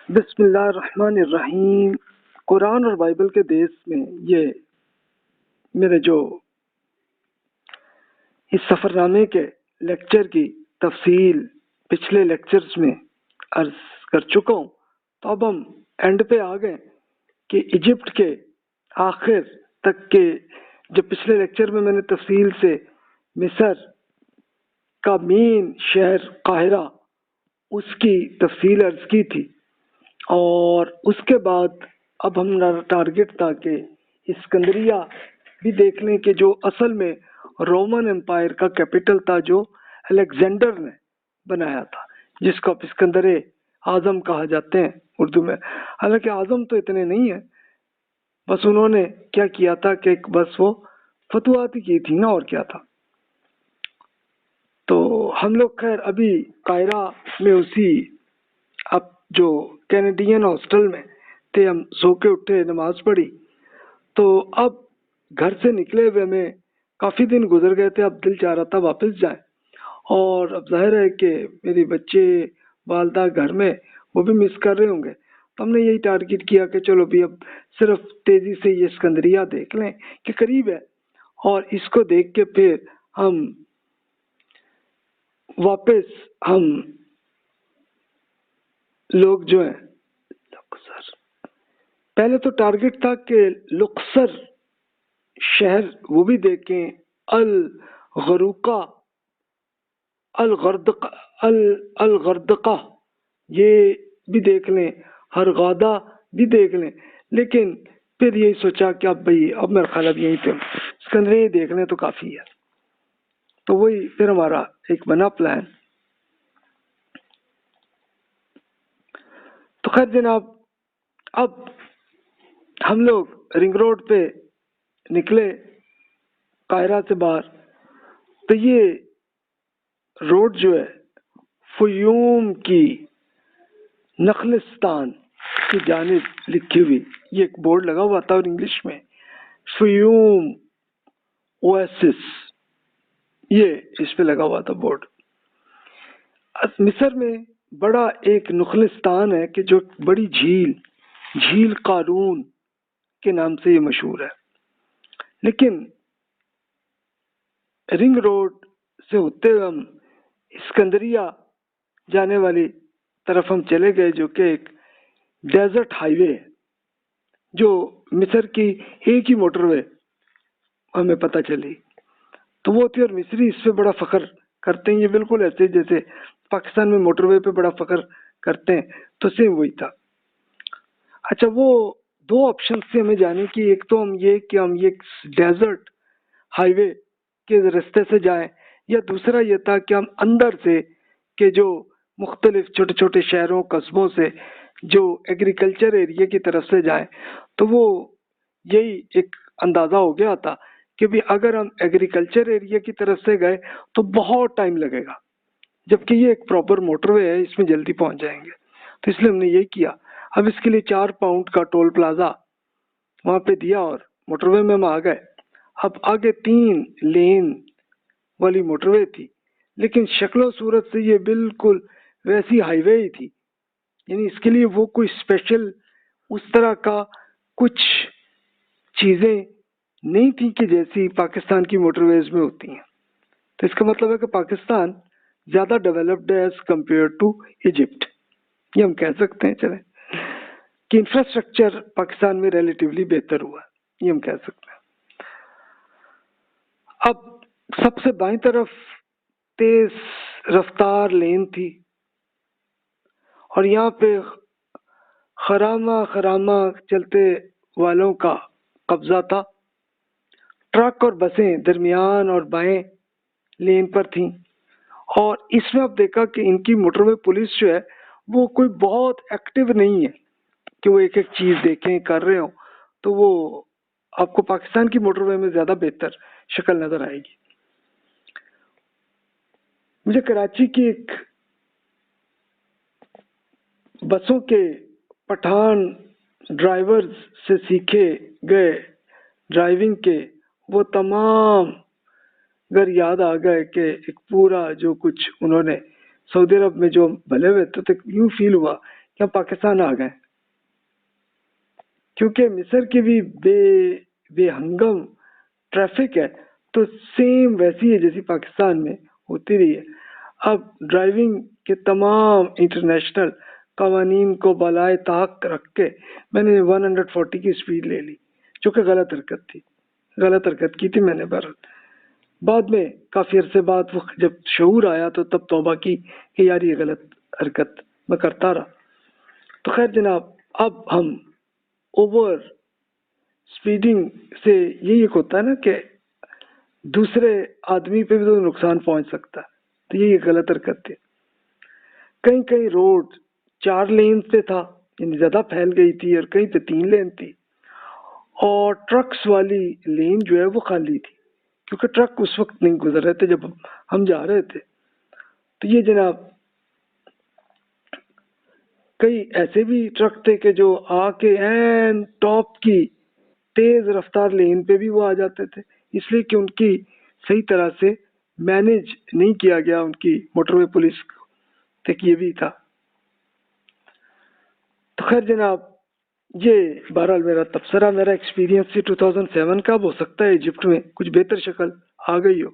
بسم اللہ الرحمن الرحیم۔ قرآن اور بائبل کے دیس میں یہ میرے جو اس سفر نامے کے لیکچر کی تفصیل پچھلے لیکچرز میں عرض کر چکا ہوں، تو اب ہم اینڈ پہ آ گئے کہ ایجپٹ کے آخر تک کے جو پچھلے لیکچر میں نے تفصیل سے مصر کا مین شہر قاہرہ اس کی تفصیل عرض کی تھی، اور اس کے بعد اب ہمارا ٹارگٹ تھا کہ اسکندریہ بھی دیکھ لیں کہ جو اصل میں رومن امپائر کا کیپٹل تھا، جو الیگزینڈر نے بنایا تھا، جس کو آپ اسکندر اعظم کہا جاتے ہیں اردو میں۔ حالانکہ اعظم تو اتنے نہیں ہیں، بس انہوں نے کیا کیا تھا کہ بس وہ فتوحات ہی کی تھی نا، اور کیا تھا۔ تو ہم لوگ خیر ابھی قاہرہ میں اسی اب جو کینیڈین ہاسٹل میں تھے، ہم سو کے اٹھے، نماز پڑھی، تو اب گھر سے نکلے ہوئے ہمیں کافی دن گزر گئے تھے، اب دل چاہ رہا تھا واپس جائیں، اور اب ظاہر ہے کہ میری بچے والدہ گھر میں وہ بھی مس کر رہے ہوں گے، تو ہم نے یہی ٹارگٹ کیا کہ چلو بھی اب صرف تیزی سے یہ اسکندریہ دیکھ لیں کہ قریب ہے، اور اس کو دیکھ کے پھر ہم واپس ہم لوگ جو ہیں پہلے تو ٹارگٹ تھا کہ لقصر شہر وہ بھی دیکھیں، الغروقہ الغردقہ یہ بھی دیکھ لیں، ہرغادہ بھی دیکھ لیں، لیکن پھر یہی سوچا کہ اب میرا خیال اب یہیں پہ اسکندریہ دیکھ لیں تو کافی ہے، تو وہی پھر ہمارا ایک بنا پلان۔ تو خیر جناب، اب ہم لوگ رنگ روڈ پہ نکلے قاہرہ سے باہر، تو یہ روڈ جو ہے فیوم کی نخلستان کی جانب لکھی ہوئی، یہ ایک بورڈ لگا ہوا تھا، اور انگلش میں فیوم اویسس، یہ اس پہ لگا ہوا تھا بورڈ۔ مصر میں بڑا ایک نخلستان ہے کہ جو بڑی جھیل قارون کے نام سے یہ مشہور ہے، لیکن رنگ روڈ سے ہوتے ہوئے ہم اسکندریہ جانے والی طرف ہم چلے گئے، جو کہ ایک ڈیزرٹ ہائی وے ہے، جو مصر کی ایک ہی موٹر وے ہمیں پتہ چلی، تو وہ تھی، اور مصری اس پہ بڑا فخر کرتے ہیں، یہ بالکل ایسے جیسے پاکستان میں موٹر وے پہ بڑا فخر کرتے ہیں، تو سیم وہی تھا۔ اچھا، وہ دو آپشن سے ہمیں جانے کی، ایک تو ہم یہ ڈیزرٹ ہائی وے کے راستے سے جائیں، یا دوسرا یہ تھا کہ ہم اندر سے کہ جو مختلف چھوٹے چھوٹے شہروں قصبوں سے جو ایگریکلچر ایریا کی طرف سے جائیں، تو وہ یہی ایک اندازہ ہو گیا تھا کہ بھی اگر ہم ایگریکلچر ایریا کی طرف سے گئے تو بہت ٹائم لگے گا، جبکہ یہ ایک پراپر موٹر وے ہے، اس میں جلدی پہنچ جائیں گے، تو اس لیے ہم نے یہی کیا۔ اب اس کے لیے 4 پاؤنڈ کا ٹول پلازا وہاں پہ دیا، اور موٹر وے میں ہم آ گئے۔ اب آگے 3 لین والی موٹر وے تھی، لیکن شکل و صورت سے یہ بالکل ویسی ہائی وے ہی تھی، یعنی اس کے لیے وہ کوئی اسپیشل اس طرح کا کچھ چیزیں نہیں تھی کہ جیسی پاکستان کی موٹر ویز میں ہوتی ہیں۔ تو اس کا مطلب ہے کہ پاکستان زیادہ ڈیولپڈ ہے ایز کمپیئر ٹو ایجپٹ، یہ ہم کہہ سکتے ہیں، چلیں کہ انفراسٹرکچر پاکستان میں ریلیٹیولی بہتر ہوا، یہ ہم کہہ سکتے ہیں۔ اب سب سے بائیں طرف تیز رفتار لین تھی، اور یہاں پہ خرامہ چلتے والوں کا قبضہ تھا، ٹرک اور بسیں درمیان اور بائیں لین پر تھیں، اور اس میں اب دیکھا کہ ان کی موٹر وے پولیس جو ہے وہ کوئی بہت ایکٹیو نہیں ہے کہ وہ ایک ایک چیز دیکھیں کر رہے ہوں، تو وہ آپ کو پاکستان کی موٹر وے میں زیادہ بہتر شکل نظر آئے گی۔ مجھے کراچی کی ایک بسوں کے پٹھان ڈرائیورز سے سیکھے گئے ڈرائیونگ کے وہ تمام اگر یاد آ گئے کہ ایک پورا جو کچھ انہوں نے سعودی عرب میں جو بھلے ہوئے تو یوں فیل ہوا کہ ہم پاکستان آ گئے، کیونکہ مصر کی بھی بے ہنگم ٹریفک ہے، تو سیم ویسی ہے جیسی پاکستان میں ہوتی رہی ہے۔ اب ڈرائیونگ کے تمام انٹرنیشنل قوانین کو بالائے طاق رکھ کے میں نے 140 کی سپیڈ لے لی، جو کہ غلط حرکت تھی، غلط حرکت کی تھی میں نے۔ بعد میں کافی عرصے بعد وہ جب شعور آیا تو تب توبہ کی کہ یار یہ غلط حرکت میں کرتا رہا۔ تو خیر جناب، اب ہم اوور سپیڈنگ سے یہی ایک ہوتا ہے نا کہ دوسرے آدمی پہ بھی تو نقصان پہنچ سکتا ہے، تو یہ غلط حرکت تھی۔ کہیں کہیں روڈ 4 لین پہ تھا، یعنی زیادہ پھیل گئی تھی، اور کہیں پہ 3 لین تھی، اور ٹرکس والی لین جو ہے وہ خالی تھی، کیونکہ ٹرک اس وقت نہیں گزر رہے تھے جب ہم جا رہے تھے۔ تو یہ جناب کئی ایسے بھی ٹرک تھے کہ جو آ کے این ٹاپ کی تیز رفتار لین پہ بھی وہ آ جاتے تھے، اس لیے کہ ان کی صحیح طرح سے مینج نہیں کیا گیا ان کی موٹر وے پولیس تک، یہ بھی تھا۔ تو خیر جناب، یہ بہرحال میرا تبصرہ، میرا ایکسپیرینس تھی 2007 کا۔ ہو سکتا ہے ایجپٹ میں کچھ بہتر شکل آ گئی ہو۔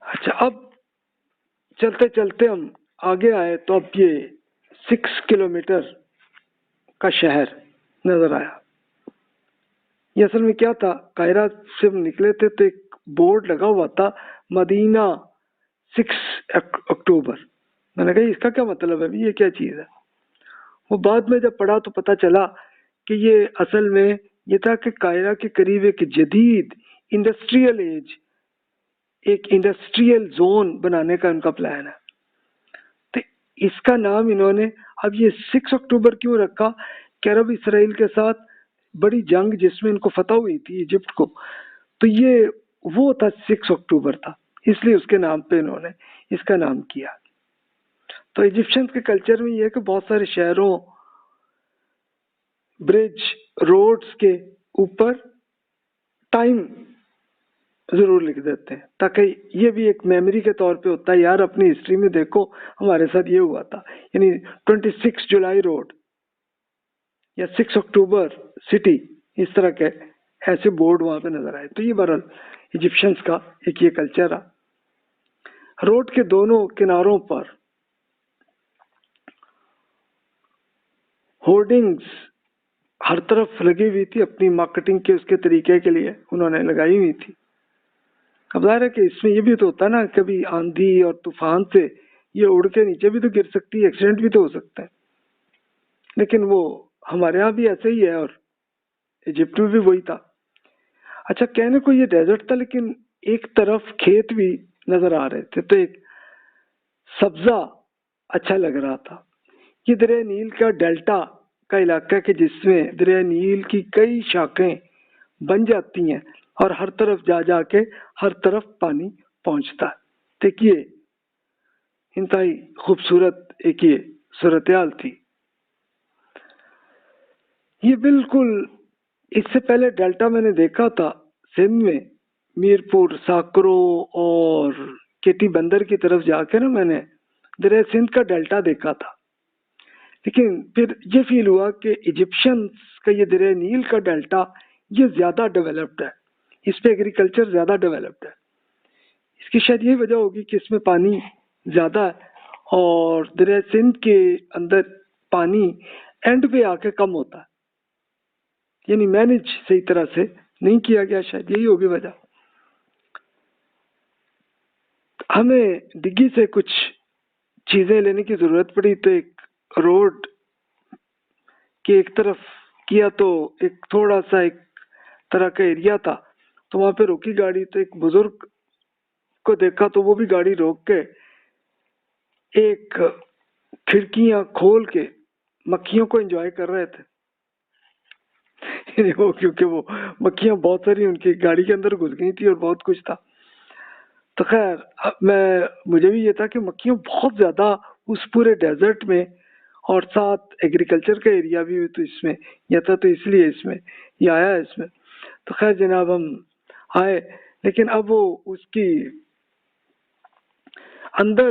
اچھا، اب چلتے چلتے ہم آگے آئے تو اب یہ 6 کلومیٹر کا شہر نظر آیا۔ یہ اصل میں کیا تھا، قاہرہ سے ہم نکلے تھے تو ایک بورڈ لگا ہوا تھا، مدینہ 6 اکتوبر۔ میں نے کہا اس کا کیا مطلب ہے، یہ کیا چیز ہے؟ وہ بعد میں جب پڑھا تو پتہ چلا کہ یہ اصل میں یہ تھا کہ قاہرہ کے قریب ایک جدید انڈسٹریل ایج، ایک انڈسٹریل زون بنانے کا ان کا پلان ہے۔ تو اس کا نام انہوں نے اب یہ 6 اکتوبر کیوں رکھا کہ عرب اسرائیل کے ساتھ بڑی جنگ جس میں ان کو فتح ہوئی تھی ایجپٹ کو، تو یہ وہ تھا 6 اکتوبر تھا، اس لیے اس کے نام پہ انہوں نے اس کا نام کیا۔ تو ایجپشنز کے کلچر میں یہ ہے کہ بہت سارے شہروں، برج، روڈز کے اوپر ٹائم ضرور لکھ دیتے ہیں، تاکہ یہ بھی ایک میموری کے طور پہ ہوتا ہے، یار اپنی ہسٹری میں دیکھو ہمارے ساتھ یہ ہوا تھا۔ یعنی 26 جولائی روڈ یا 6 اکتوبر سٹی، اس طرح کے ایسے بورڈ وہاں پہ نظر آئے۔ تو یہ بہرحال ایجپشنز کا ایک یہ کلچر ہے۔ روڈ کے دونوں کناروں پر ہورڈنگز ہر طرف لگی ہوئی تھی، اپنی مارکیٹنگ کے اس کے طریقے کے لیے انہوں نے لگائی ہوئی تھی۔ اب ظاہر ہے کہ اس میں یہ بھی تو ہوتا ہے نا، کبھی آندھی اور طوفان سے یہ اڑ کے نیچے بھی تو گر سکتی ہے، ایکسیڈنٹ بھی تو ہو سکتا ہے۔ لیکن وہ ہمارے ہاں بھی ایسے ہی ہے، اور ایجپٹ میں بھی وہی تھا۔ اچھا، کہنے کو یہ ڈیزرٹ تھا، لیکن ایک طرف کھیت بھی نظر آ رہے تھے، تو ایک سبزہ اچھا لگ رہا تھا۔ یہ دریائے نیل کا ڈیلٹا کا علاقہ کہ جس میں دریائے نیل کی کئی شاخیں بن جاتی ہیں اور ہر طرف جا جا کے ہر طرف پانی پہنچتا ہے۔ دیکھیے انتہائی خوبصورت ایک یہ صورتحال تھی۔ یہ بالکل اس سے پہلے ڈیلٹا میں نے دیکھا تھا سندھ میں، میرپور، ساکرو اور کیٹی بندر کی طرف جا کے نا میں نے دریائے سندھ کا ڈیلٹا دیکھا تھا، لیکن پھر یہ فیل ہوا کہ ایجپشنز کا یہ دریائے نیل کا ڈیلٹا یہ زیادہ ڈیولپڈ ہے، اس پہ ایگریکلچر زیادہ ڈیولپڈ ہے۔ اس کی شاید یہی وجہ ہوگی کہ اس میں پانی زیادہ ہے، اور دریائے سندھ کے اندر پانی اینڈ پہ آ کے کم ہوتا ہے، یعنی مینج صحیح طرح سے نہیں کیا گیا، شاید یہی ہوگی وجہ۔ ہمیں ڈگی سے کچھ چیزیں لینے کی ضرورت پڑی، تو ایک روڈ کے ایک طرف کیا تو ایک تھوڑا سا ایک طرح کا ایریا تھا، تو وہاں پہ روکی گاڑی، تو ایک بزرگ کو دیکھا تو وہ بھی گاڑی روک کے ایک کھڑکیاں کھول کے مکھیوں کو انجوائے کر رہے تھے۔ وہ کیونکہ وہ مکھیاں بہت ساری ان کی گاڑی کے اندر گھس گئی تھی اور بہت کچھ تھا۔ تو خیر مجھے بھی یہ تھا کہ مکھیاں بہت زیادہ اس پورے ڈیزرٹ میں، اور ساتھ ایگریکلچر کا ایریا بھی تو اس میں یہ تھا، تو اس لیے اس میں یہ آیا اس میں۔ تو خیر جناب ہم آئے، لیکن اب وہ اس کی اندر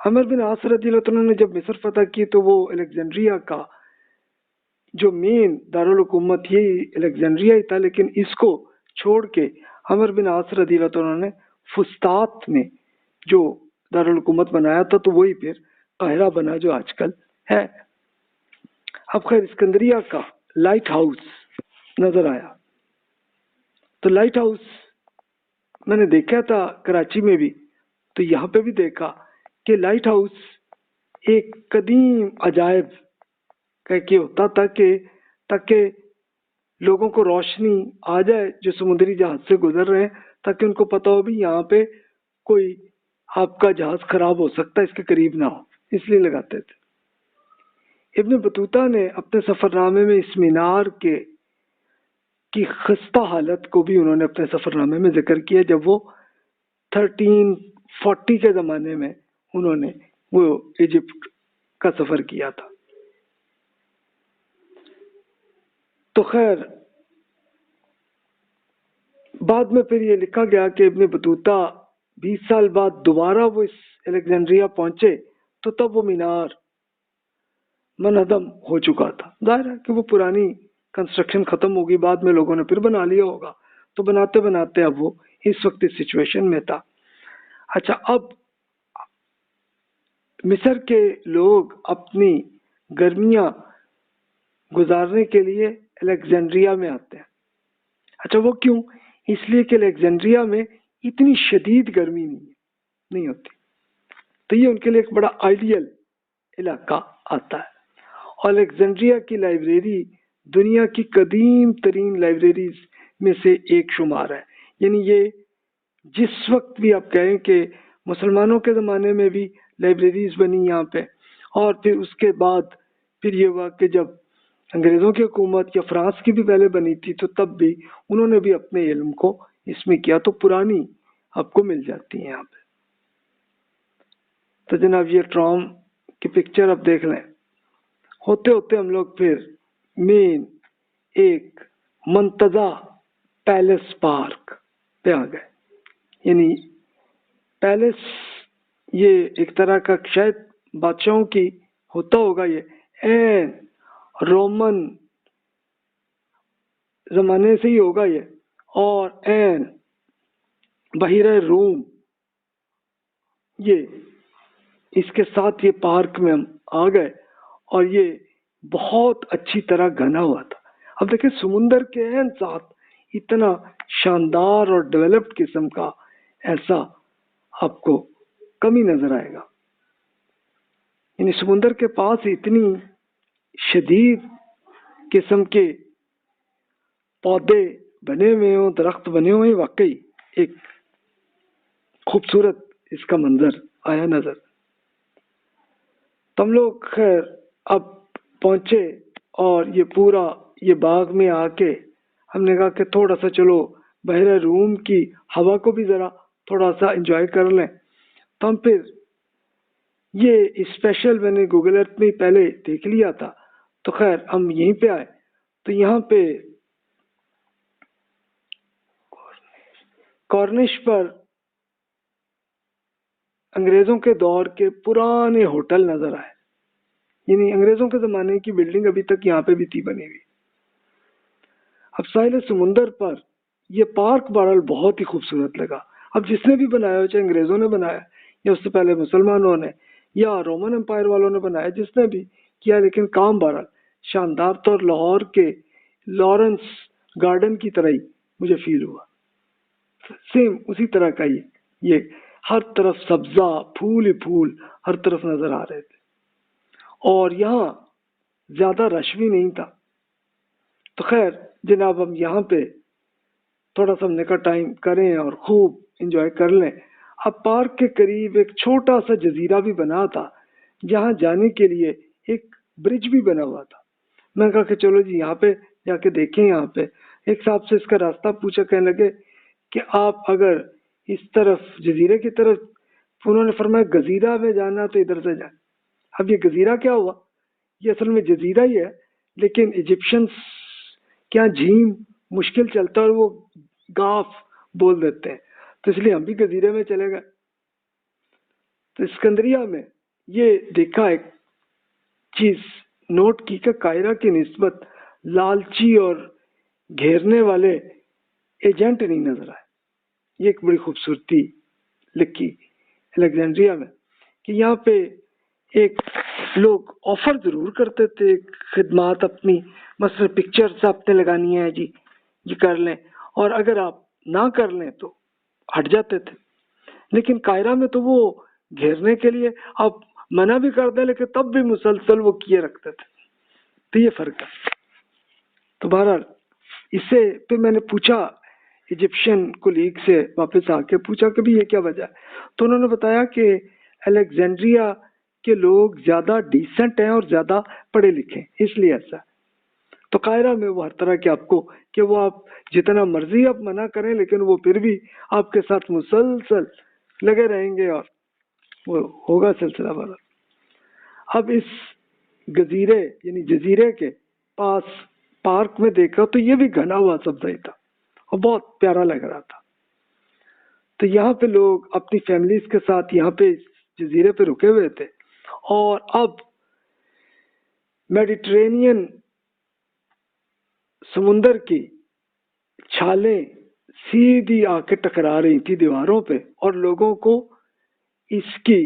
عمر بن عاص رضی اللہ عنہ نے جب مصر فتح کی تو وہ الیگزینڈریا کا جو مین دارالحکومت یہی الیگزینڈریا ہی تھا، لیکن اس کو چھوڑ کے عمر بن عاص رضی اللہ عنہ نے فسطاط میں جو دارالحکومت بنایا تھا، تو وہی پھر قاہرہ بنا جو آج کل ہے۔ اب خیر اسکندریہ کا لائٹ ہاؤس نظر آیا، تو لائٹ ہاؤس میں نے دیکھا تھا کراچی میں بھی، تو یہاں پہ بھی دیکھا کہ لائٹ ہاؤس ایک قدیم عجائب کہ ہوتا تھا کہ تاکہ لوگوں کو روشنی آ جائے جو سمندری جہاز سے گزر رہے ہیں، تاکہ ان کو پتہ ہو بھی یہاں پہ کوئی آپ کا جہاز خراب ہو سکتا ہے، اس کے قریب نہ ہو، اس لیے لگاتے تھے۔ ابن بطوطہ نے اپنے سفر نامے میں اس مینار کی خستہ حالت کو بھی انہوں نے اپنے سفر نامے میں ذکر کیا، جب وہ 1340 کے زمانے میں انہوں نے وہ ایجپٹ کا سفر کیا تھا۔ تو خیر بعد میں پھر یہ لکھا گیا کہ ابن بطوطہ 20 سال بعد دوبارہ وہ اس الیگزینڈریا پہنچے تو تب وہ مینار منہدم ہو چکا تھا۔ ظاہر ہے کہ وہ پرانی کنسٹرکشن ختم ہوگی، بعد میں لوگوں نے پھر بنا لیا ہوگا، تو بناتے بناتے اب وہ اس وقت اس سچویشن میں تھا۔ اچھا، اب مصر کے لوگ اپنی گرمیاں گزارنے کے لیے الیگزینڈریا میں آتے ہیں۔ اچھا، وہ کیوں؟ اس لیے کہ الیگزینڈریا میں اتنی شدید گرمی نہیں ہوتی، تو یہ ان کے لیے ایک بڑا آئیڈیل علاقہ آتا ہے۔ اور الیگزینڈریا کی لائبریری دنیا کی قدیم ترین لائبریریز میں سے ایک شمار ہے، یعنی یہ جس وقت بھی آپ کہیں کہ مسلمانوں کے زمانے میں بھی لائبریریز بنی یہاں پہ، اور پھر اس کے بعد پھر یہ ہوا کہ جب انگریزوں کی حکومت یا فرانس کی بھی پہلے بنی تھی تو تب بھی انہوں نے بھی اپنے علم کو اس میں کیا، تو پرانی آپ کو مل جاتی ہیں یہاں پہ۔ تو جناب یہ ٹرام کی پکچر آپ دیکھ لیں، ہوتے ہوتے ہم لوگ پھر مین ایک منتزہ پیلس پارک پہ آ گئے۔ یعنی پیلس یہ ایک طرح کا شاید بادشاہوں کی ہوتا ہوگا، یہ رومن زمانے سے ہی ہوگا یہ، اور بحیرہ روم یہ اس کے ساتھ یہ پارک میں ہم آ گئے، اور یہ بہت اچھی طرح گھنا ہوا تھا۔ اب دیکھیں سمندر کے ساتھ اتنا شاندار اور ڈیولپڈ قسم کا ایسا آپ کو کمی نظر آئے گا، یعنی سمندر کے پاس اتنی شدید قسم کے پودے بنے ہوئے ہوں، درخت بنے ہوئے، واقعی ایک خوبصورت اس کا منظر آیا نظر۔ تو ہم لوگ خیر اب پہنچے، اور یہ پورا یہ باغ میں آ کے ہم نے کہا کہ تھوڑا سا چلو بحیرہ روم کی ہوا کو بھی ذرا تھوڑا سا انجوائے کر لیں۔ تو ہم پھر یہ اسپیشل میں نے گوگل ارتھ میں پہلے دیکھ لیا تھا، تو خیر ہم یہیں پہ آئے، تو یہاں پہ کارنش پر انگریزوں کے دور کے پرانے ہوٹل نظر آئے، یعنی انگریزوں کے زمانے کی بلڈنگ ابھی تک یہاں پہ بھی تھی بنی ہوئی۔ اب ساحل سمندر پر یہ پارک بہرحال بہت ہی خوبصورت لگا۔ اب جس نے بھی بنایا ہو، چاہے انگریزوں نے بنایا یا اس سے پہلے مسلمانوں نے یا رومن امپائر والوں نے بنایا، جس نے بھی کیا، لیکن کام بہرحال شاندار طور لاہور کے لارنس گارڈن کی طرح ہی مجھے فیل ہوا، سیم اسی طرح کا یہ ہر طرف سبزہ، پھول ہی پھول ہر طرف نظر آ رہے تھے، اور یہاں زیادہ رش بھی نہیں تھا۔ تو خیر جناب ہم یہاں پہ تھوڑا سا ہم نے کا ٹائم کریں اور خوب انجوائے کر لیں۔ اب پارک کے قریب ایک چھوٹا سا جزیرہ بھی بنا تھا، جہاں جانے کے لیے ایک برج بھی بنا ہوا تھا۔ میں نے کہا کہ چلو جی یہاں پہ جا کے دیکھیں۔ یہاں پہ ایک صاحب سے اس کا راستہ پوچھا، کہنے لگے کہ آپ اگر اس طرف جزیرے کی طرف، انہوں نے فرمایا گزیرہ میں جانا تو ادھر سے جائیں۔ اب یہ گزیرہ کیا ہوا؟ یہ اصل میں جزیرہ ہی ہے، لیکن ایجپشنس کیا جھیم مشکل چلتا ہے اور وہ گاف بول دیتے ہیں، تو اس لیے ہم بھی گزیرے میں چلے گئے۔ تو اسکندریہ میں یہ دیکھا ایک چیز نوٹ کی کہ قاہرہ کی نسبت لالچی اور گھیرنے والے ایجنٹ نہیں نظر آئے. یہ ایک بڑی خوبصورتی لکھی الیگزینڈریا میں کہ یہاں پہ ایک لوگ آفر ضرور کرتے تھے خدمات اپنی، مثلا پکچرز آپ نے لگانی ہے جی یہ کر لیں، اور اگر آپ نہ کر لیں تو ہٹ جاتے تھے. لیکن قاہرہ میں تو وہ گھیرنے کے لیے آپ منع بھی کر دیں لیکن تب بھی مسلسل وہ کیے رکھتے تھے. تو یہ فرق ہے. تو بہرحال اس سے پھر میں نے پوچھا ایجپشین کولیگ سے، واپس آ کے پوچھا کہ بھی یہ کیا وجہ ہے، تو انہوں نے بتایا کہ الیگزینڈریا کے لوگ زیادہ ڈیسنٹ ہیں اور زیادہ پڑھے لکھے اس لیے ایسا ہے. تو قاہرہ میں وہ ہر طرح کے آپ کو کہ وہ آپ جتنا مرضی آپ منع کریں لیکن وہ پھر بھی آپ کے ساتھ مسلسل لگے رہیں گے اور وہ ہوگا سلسلہ بھر. اب اس گزیرے یعنی جزیرے کے پاس پارک میں دیکھا تو یہ بھی گھنا ہوا سبزہ تھا اور بہت پیارا لگ رہا تھا. تو یہاں پہ لوگ اپنی فیملیز کے ساتھ یہاں پہ اس جزیرے پہ رکے ہوئے تھے، اور اب میڈیٹرینین سمندر کی چھالیں سیدھی آ کے ٹکرا رہی تھی دیواروں پہ اور لوگوں کو اس کی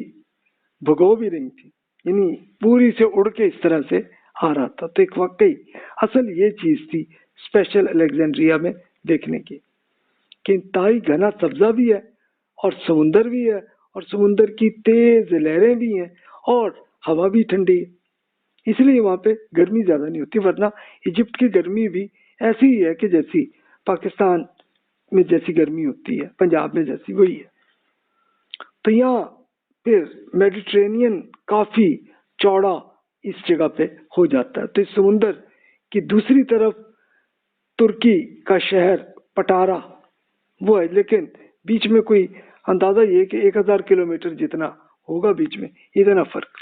بھگو بھی رہی تھی، یعنی پوری سے اڑ کے اس طرح سے آ رہا تھا. تو ایک واقعی اصل یہ چیز تھی اسپیشل الیگزینڈریا میں دیکھنے کی کہ انتہائی گھنا سبزہ بھی ہے اور سمندر بھی ہے اور سمندر کی تیز لہریں بھی ہیں اور ہوا بھی ٹھنڈی ہے، اس لیے وہاں پہ گرمی زیادہ نہیں ہوتی. ورنہ ایجپٹ کی گرمی بھی ایسی ہی ہے کہ جیسی پاکستان میں جیسی گرمی ہوتی ہے، پنجاب میں جیسی وہی ہے. تو یہاں پھر میڈیٹرینین کافی چوڑا اس جگہ پہ ہو جاتا ہے. تو اس سمندر کی دوسری طرف ترکی کا شہر پٹارا وہ ہے، لیکن بیچ میں کوئی اندازہ یہ کہ 1000 کلومیٹر جتنا ہوگا بیچ میں، اتنا فرق،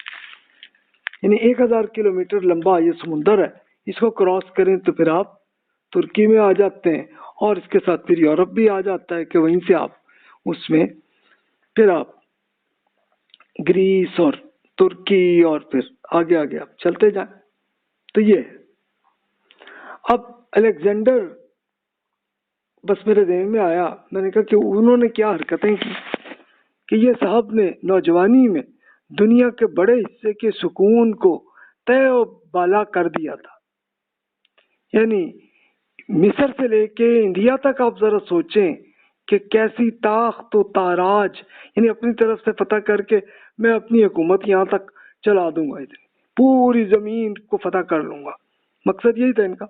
یعنی 1000 کلومیٹر لمبا یہ سمندر ہے. اس کو کراس کریں تو پھر آپ ترکی میں آ جاتے ہیں اور اس کے ساتھ پھر یورپ بھی آ جاتا ہے کہ وہیں سے آپ اس میں پھر آپ گریس اور ترکی اور پھر آگے آگے آپ چلتے جائیں. تو یہ ہے. اب الیگزینڈر بس میرے ذہن میں آیا، میں نے کہا کہ انہوں نے کیا حرکتیں کی کہ یہ صاحب نے نوجوانی میں دنیا کے بڑے حصے کے سکون کو طے و بالا کر دیا تھا. یعنی مصر سے لے کے انڈیا تک آپ ذرا سوچیں کہ کیسی تاخت و تاراج، یعنی اپنی طرف سے فتح کر کے میں اپنی حکومت یہاں تک چلا دوں گا، اتنی پوری زمین کو فتح کر لوں گا، مقصد یہی تھا ان کا.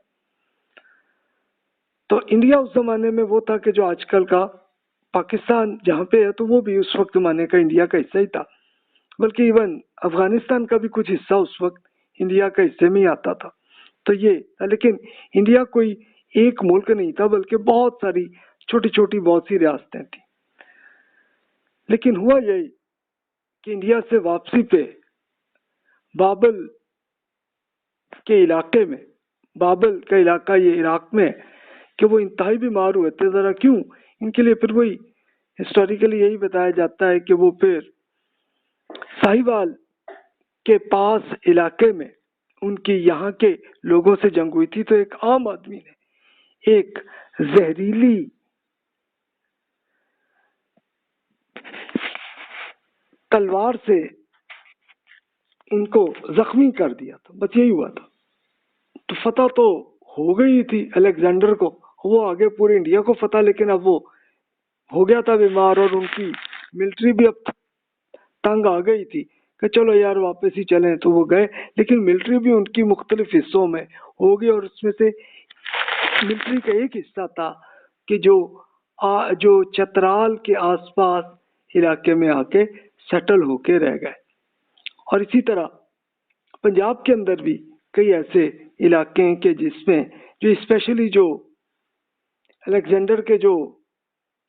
تو انڈیا اس زمانے میں وہ تھا کہ جو آج کل کا پاکستان جہاں پہ ہے، تو وہ بھی اس وقت زمانے کا انڈیا کا حصہ ہی تھا، بلکہ ایون افغانستان کا بھی کچھ حصہ اس وقت انڈیا کا حصے میں ہی آتا تھا. تو یہ، لیکن انڈیا کوئی ایک ملک نہیں تھا بلکہ بہت ساری چھوٹی چھوٹی بہت سی ریاستیں تھیں. لیکن ہوا یہی کہ انڈیا سے واپسی پہ بابل کے علاقے میں، بابل کا علاقہ یہ عراق میں، کہ وہ انتہائی بیمار ہوئے تھے. ذرا کیوں ان کے لیے پھر وہی ہسٹوریکلی یہی بتایا جاتا ہے کہ وہ پھر ساہیوال کے پاس علاقے میں ان کی یہاں کے لوگوں سے جنگ ہوئی تھی. تو ایک عام آدمی نے ایک زہریلی تلوار سے ان کو زخمی کر دیا تھا، بس یہی ہوا تھا. تو فتح تو ہو گئی تھی الیگزینڈر کو، وہ آگے پورے انڈیا کو فتح، لیکن اب وہ ہو گیا تھا بیمار اور ان کی ملٹری بھی اب تنگ آ گئی تھی کہ چلو یار واپس ہی چلیں. تو وہ گئے، لیکن ملٹری بھی ان کی مختلف حصوں میں ہو گئی، اور اس میں سے ملٹری کا ایک حصہ تھا کہ جو چترال کے آس پاس علاقے میں آ کے سیٹل ہو کے رہ گئے. اور اسی طرح پنجاب کے اندر بھی کئی ایسے علاقے ہیں کہ جس میں جو اسپیشلی جو الیگزینڈر کے جو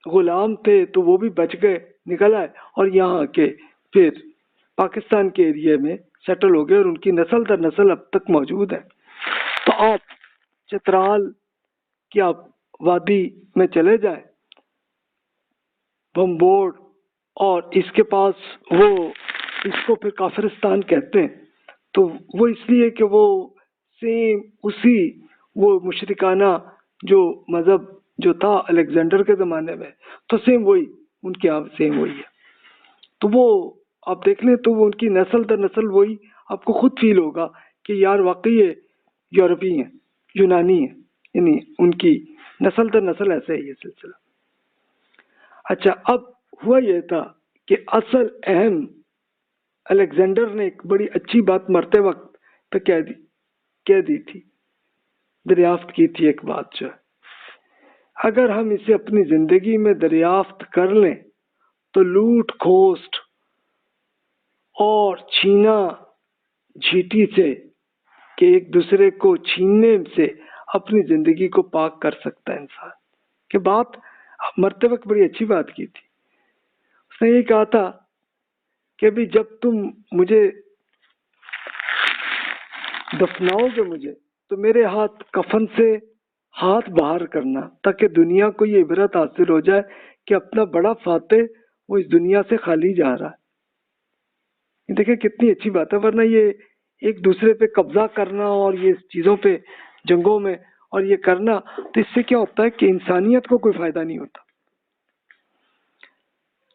غلام تھے تو وہ بھی بچ گئے، نکل آئے اور یہاں کے پھر پاکستان کے ایریے میں سیٹل ہو گئے، اور ان کی نسل در نسل اب تک موجود ہے. تو آپ چترال کی آپ وادی میں چلے جائیں، بمبوڑ، اور اس کے پاس وہ اس کو پھر کافرستان کہتے ہیں. تو وہ اس لیے کہ وہ سیم اسی وہ مشرکانہ جو مذہب جو تھا الیگزینڈر کے زمانے میں، تو سیم وہی ان کے یہاں سیم وہی ہے. تو وہ آپ دیکھ لیں تو وہ ان کی نسل در نسل وہی آپ کو خود فیل ہوگا کہ یار واقعی یہ یورپی ہیں، یونانی ہیں، یعنی ان کی نسل در نسل ایسا ہے یہ سلسلہ. اچھا، اب ہوا یہ تھا کہ اصل اہم الیگزینڈر نے ایک بڑی اچھی بات مرتے وقت پہ کہہ دی تھی، دریافت کی تھی ایک بات جو ہے، اگر ہم اسے اپنی زندگی میں دریافت کر لیں تو لوٹ کھوسٹ اور چھینا جھیٹی سے کہ ایک دوسرے کو چھیننے سے اپنی زندگی کو پاک کر سکتا ہے انسان. کہ بات مرتے وقت بڑی اچھی بات کی تھی. اس نے یہ کہا تھا کہ بھی جب تم مجھے دفناؤ گے مجھے تو میرے ہاتھ کفن سے ہاتھ باہر کرنا تاکہ دنیا کو یہ عبرت حاصل ہو جائے کہ اپنا بڑا فاتح وہ اس دنیا سے خالی جا رہا ہے. دیکھیں کتنی اچھی بات ہے، ورنہ یہ ایک دوسرے پہ قبضہ کرنا اور یہ چیزوں پہ جنگوں میں اور یہ کرنا، تو اس سے کیا ہوتا ہے کہ انسانیت کو کوئی فائدہ نہیں ہوتا.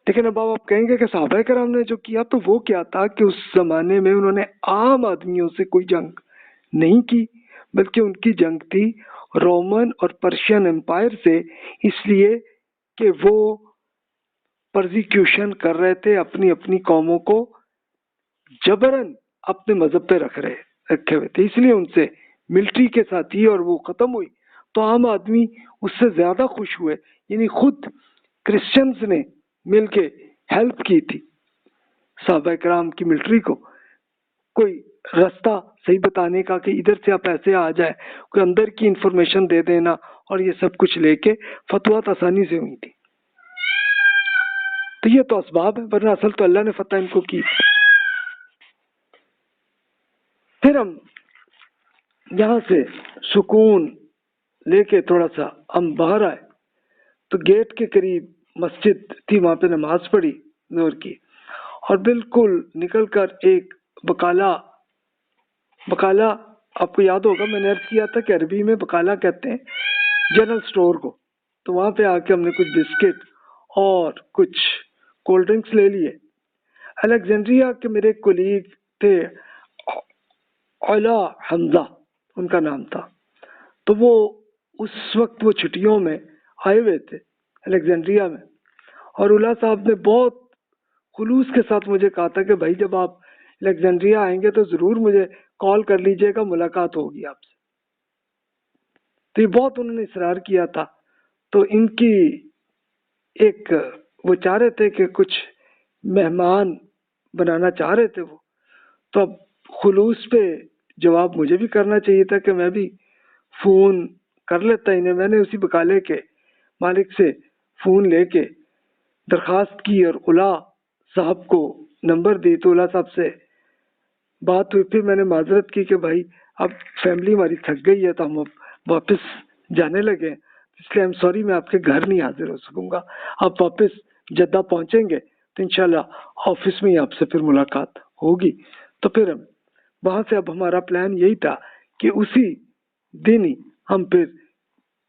لیکن اب آپ کہیں گے کہ صحابہ کرام نے جو کیا تو وہ کیا تھا کہ اس زمانے میں انہوں نے عام آدمیوں سے کوئی جنگ نہیں کی، بلکہ ان کی جنگ تھی رومن اور پرشین امپائر سے، اس لیے کہ وہ پرزیکیوشن کر رہے تھے، اپنی اپنی قوموں کو جبراً اپنے مذہب پہ رکھے ہوئے تھے، اس لیے ان سے ملٹری کے ساتھ ہی اور وہ ختم ہوئی تو عام آدمی اس سے زیادہ خوش ہوئے. یعنی خود کرسچنز نے مل کے ہیلپ کی تھی صحابہ کرام کی ملٹری کو، کوئی راستہ صحیح بتانے کا کہ ادھر سے آپ ایسے آ جائے، کوئی اندر کی انفارمیشن دے دینا، اور یہ سب کچھ لے کے فتویٰ آسانی سے ہوئی تھی. تو یہ تو اسباب ہے، ورنہ اصل تو اللہ نے فتح ان کو کی. پھر ہم یہاں سے سکون لے کے تھوڑا سا ہم باہر آئے تو گیٹ کے قریب مسجد تھی، وہاں پہ نماز پڑھی زور کی، اور بالکل نکل کر ایک بقالہ آپ کو یاد ہوگا میں نے عرض کیا تھا کہ عربی میں بقالہ کہتے ہیں جنرل سٹور کو. تو وہاں پہ آ کے ہم نے کچھ بسکٹ اور کچھ کولڈ ڈرنکس لے لیے. الیگزینڈریا کے میرے کولیگ تھے علا حمزہ ان کا نام تھا، تو وہ اس وقت وہ چھٹیوں میں آئے ہوئے تھے الیگزینڈریا میں، اور علا صاحب نے بہت خلوص کے ساتھ مجھے کہا تھا کہ بھائی جب آپ الیگزینڈریا آئیں گے تو ضرور مجھے کال کر لیجئے گا، ملاقات ہوگی آپ سے. تو یہ بہت انہوں نے اصرار کیا تھا. تو ان کی ایک وہ چاہ رہے تھے کہ کچھ مہمان بنانا چاہ رہے تھے وہ، تو اب خلوص پہ جواب مجھے بھی کرنا چاہیے تھا کہ میں بھی فون کر لیتا انہیں. میں نے اسی بقالے کے مالک سے فون لے کے درخواست کی اور علا صاحب کو نمبر دی، تو علا صاحب سے بات ہوئی. پھر میں نے معذرت کی کہ بھائی اب فیملی ہماری تھک گئی ہے تو ہم اب واپس جانے لگے، اس لیے سوری میں آپ کے گھر نہیں حاضر ہو سکوں گا. آپ واپس جدہ پہنچیں گے تو انشاءاللہ آفس میں ہی آپ سے پھر ملاقات ہوگی. تو پھر وہاں سے اب ہمارا پلان یہی تھا کہ اسی دن ہی ہم پھر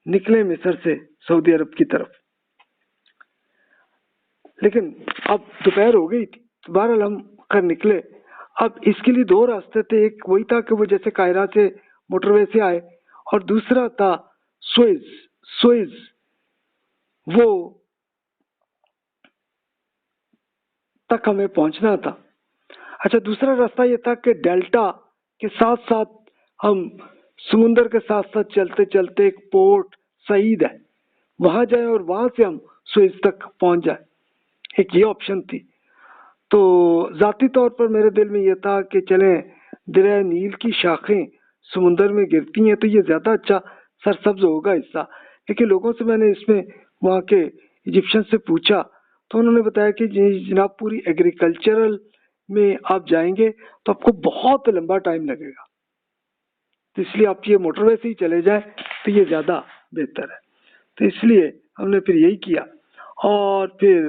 نکلے مصر سے سعودی عرب کی طرف. لیکن اب دوپہر ہو گئی تھی تو بہرحال ہم خیر نکلے. اب اس کے لیے دو راستے تھے، ایک وہی تھا کہ وہ جیسے قاہرہ سے موٹر وے سے آئے، اور دوسرا تھا سوئز وہ تک ہمیں پہنچنا تھا. اچھا، دوسرا راستہ یہ تھا کہ ڈیلٹا کے ساتھ ساتھ ہم سمندر کے ساتھ ساتھ چلتے چلتے ایک پورٹ سعید ہے وہاں جائیں اور وہاں سے ہم سوئز تک پہنچ جائیں. ایک یہ آپشن تھی. تو ذاتی طور پر میرے دل میں یہ تھا کہ چلیں دریا نیل کی شاخیں سمندر میں گرتی ہیں تو یہ زیادہ اچھا سرسبز ہوگا حصہ. لیکن لوگوں سے میں نے اس میں وہاں کے ایجپشین سے پوچھا تو انہوں نے بتایا کہ جناب پوری ایگریکلچرل میں آپ جائیں گے تو آپ کو بہت لمبا ٹائم لگے گا، تو اس لیے آپ یہ موٹر وے سے ہی چلے جائیں تو یہ زیادہ بہتر ہے. تو اس لیے ہم نے پھر یہی کیا. اور پھر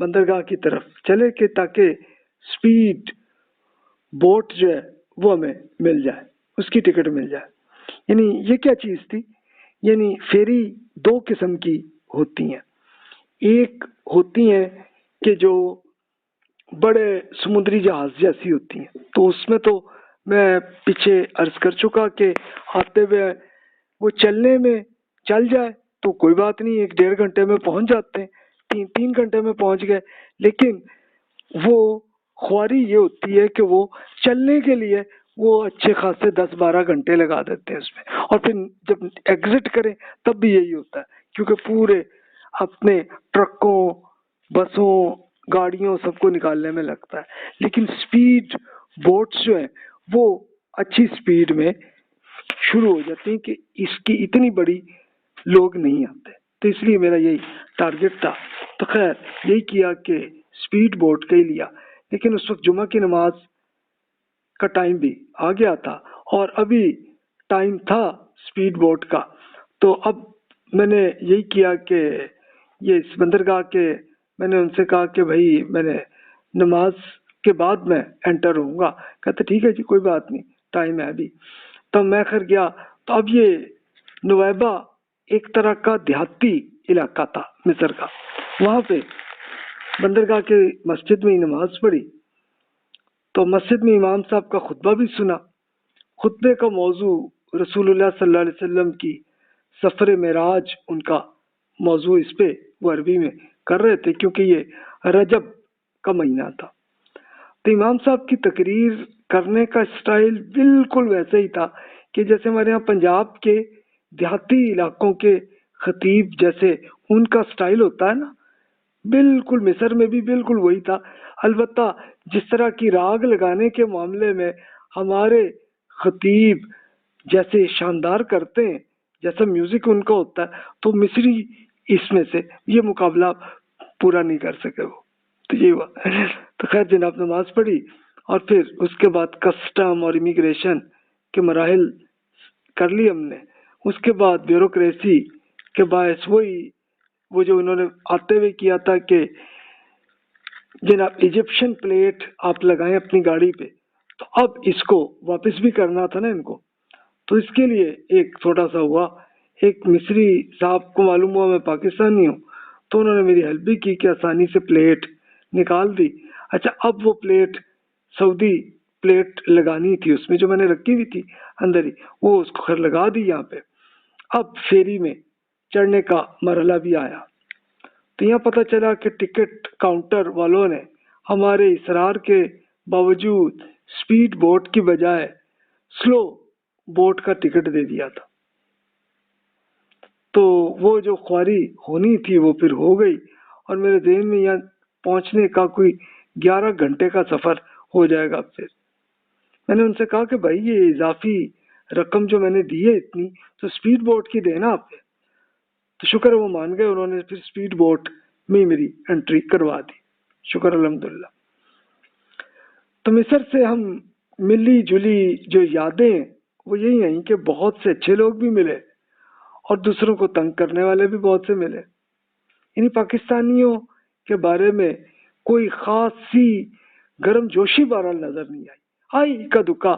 بندرگاہ کی طرف چلے کہ تاکہ سپیڈ بوٹ جو ہے وہ ہمیں مل جائے، اس کی ٹکٹ مل جائے۔ یعنی یہ کیا چیز تھی؟ یعنی فیری دو قسم کی ہوتی ہیں، ایک ہوتی ہیں کہ جو بڑے سمندری جہاز جیسی ہوتی ہیں، تو اس میں تو میں پیچھے عرض کر چکا کہ آتے ہوئے وہ چلنے میں چل جائے تو کوئی بات نہیں، 1-1.5 گھنٹے میں پہنچ جاتے ہیں، 3 گھنٹے میں پہنچ گئے۔ لیکن وہ خواری یہ ہوتی ہے کہ وہ چلنے کے لیے وہ اچھے خاصے 10-12 گھنٹے لگا دیتے ہیں اس میں، اور پھر جب ایگزٹ کریں تب بھی یہی ہوتا ہے، کیونکہ پورے اپنے ٹرکوں، بسوں، گاڑیوں سب کو نکالنے میں لگتا ہے۔ لیکن سپیڈ بوٹس جو ہیں وہ اچھی سپیڈ میں شروع ہو جاتی ہیں کہ اس کی اتنی بڑی لوگ نہیں آتے، تو اس لیے میرا یہی ٹارگٹ تھا۔ تو خیر یہی کیا کہ سپیڈ بوٹ کا ہی لیا، لیکن اس وقت جمعہ کی نماز کا ٹائم بھی آ گیا تھا اور ابھی ٹائم تھا سپیڈ بوٹ کا، تو اب میں نے یہی کیا کہ یہ اس بندرگاہ کے میں نے ان سے کہا کہ بھائی میں نے نماز کے بعد میں انٹر ہوں گا، کہتے ٹھیک ہے جی کوئی بات نہیں، ٹائم ہے ابھی۔ تو میں خیر گیا، تو اب یہ نویبہ ایک طرح کا دیہاتی علاقہ تھا مصر کا، وہاں پہ بندرگاہ کے مسجد میں ہی نماز پڑھی، تو مسجد میں امام صاحب کا خطبہ بھی سنا۔ خطبے کا موضوع رسول اللہ صلی اللہ علیہ وسلم کی سفر معراج ان کا موضوع، اس پہ وہ عربی میں کر رہے تھے کیونکہ یہ رجب کا مہینہ تھا۔ تو امام صاحب کی تقریر کرنے کا سٹائل بالکل ویسے ہی تھا کہ جیسے ہمارے یہاں پنجاب کے دیہاتی علاقوں کے خطیب جیسے ان کا سٹائل ہوتا ہے نا، بالکل مصر میں بھی بالکل وہی تھا۔ البتہ جس طرح کی راگ لگانے کے معاملے میں ہمارے خطیب جیسے شاندار کرتے ہیں، جیسا میوزک ان کا ہوتا ہے، تو مصری اس میں سے یہ مقابلہ پورا نہیں کر سکے وہ، تو یہ ہوا۔ تو خیر جناب نماز پڑھی اور پھر اس کے بعد کسٹم اور امیگریشن کے مراحل کر لی ہم نے، اس کے بعد بیوروکریسی کے باعث وہ جو انہوں نے آتے ہوئے کیا تھا کہ جناب ایجپشن پلیٹ آپ لگائیں اپنی گاڑی پہ، تو اب اس کو واپس بھی کرنا تھا نا ان کو، تو اس کے لیے ایک چھوٹا سا ہوا، ایک مصری صاحب کو معلوم ہوا میں پاکستانی ہوں، تو انہوں نے میری ہیلپ بھی کی کہ آسانی سے پلیٹ نکال دی۔ اچھا اب وہ پلیٹ سعودی پلیٹ لگانی تھی اس میں جو میں نے رکھی ہوئی تھی اندر ہی، وہ اس کو خیر لگا دی یہاں پہ۔ اب فیری میں چڑھنے کا مرحلہ بھی آیا، تو یہاں پتہ چلا کہ ٹکٹ کاؤنٹر والوں نے ہمارے اصرار کے باوجود سپیڈ بوٹ کی بجائے سلو بوٹ کا ٹکٹ دے دیا تھا۔ تو وہ جو خواری ہونی تھی وہ پھر ہو گئی، اور میرے ذہن میں یہاں پہنچنے کا کوئی 11 گھنٹے کا سفر ہو جائے گا۔ پھر میں نے ان سے کہا کہ بھائی یہ اضافی رقم جو میں نے دی ہے اتنی، تو سپیڈ بوٹ کی دینا آپ نے، تو شکر ہے وہ مان گئے، انہوں نے پھر سپیڈ بوٹ میں میری انٹری کروا دی، شکر الحمدللہ۔ تو مصر سے ہم ملی جلی جو یادیں وہ یہی ہیں کہ بہت سے اچھے لوگ بھی ملے اور دوسروں کو تنگ کرنے والے بھی بہت سے ملے۔ یعنی پاکستانیوں کے بارے میں کوئی خاصی گرم جوشی بہرحال نظر نہیں آئی کا دکا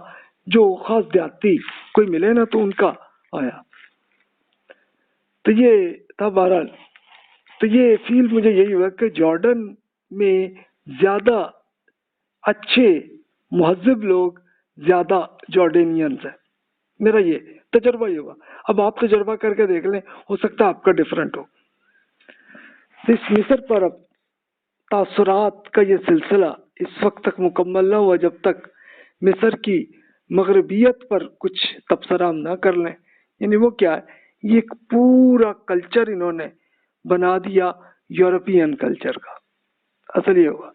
جو خاص دیہاتی کوئی ملے نا تو ان کا آیا، تو یہ تھا بہرحال۔ تو یہ فیل مجھے یہی ہوا کہ جارڈن میں زیادہ اچھے مہذب لوگ زیادہ جارڈینینز ہیں، میرا یہ تجربہ یہ ہوا۔ اب آپ تجربہ کر کے دیکھ لیں، ہو سکتا ہے آپ کا ڈیفرنٹ ہو۔ اس مصر پر اب تاثرات کا یہ سلسلہ اس وقت تک مکمل نہ ہوا جب تک مصر کی مغربیت پر کچھ تبصرہ ہم نہ کر لیں۔ یعنی وہ کیا ہے، یہ ایک پورا کلچر انہوں نے بنا دیا یورپین کلچر کا۔ اصل یہ ہوا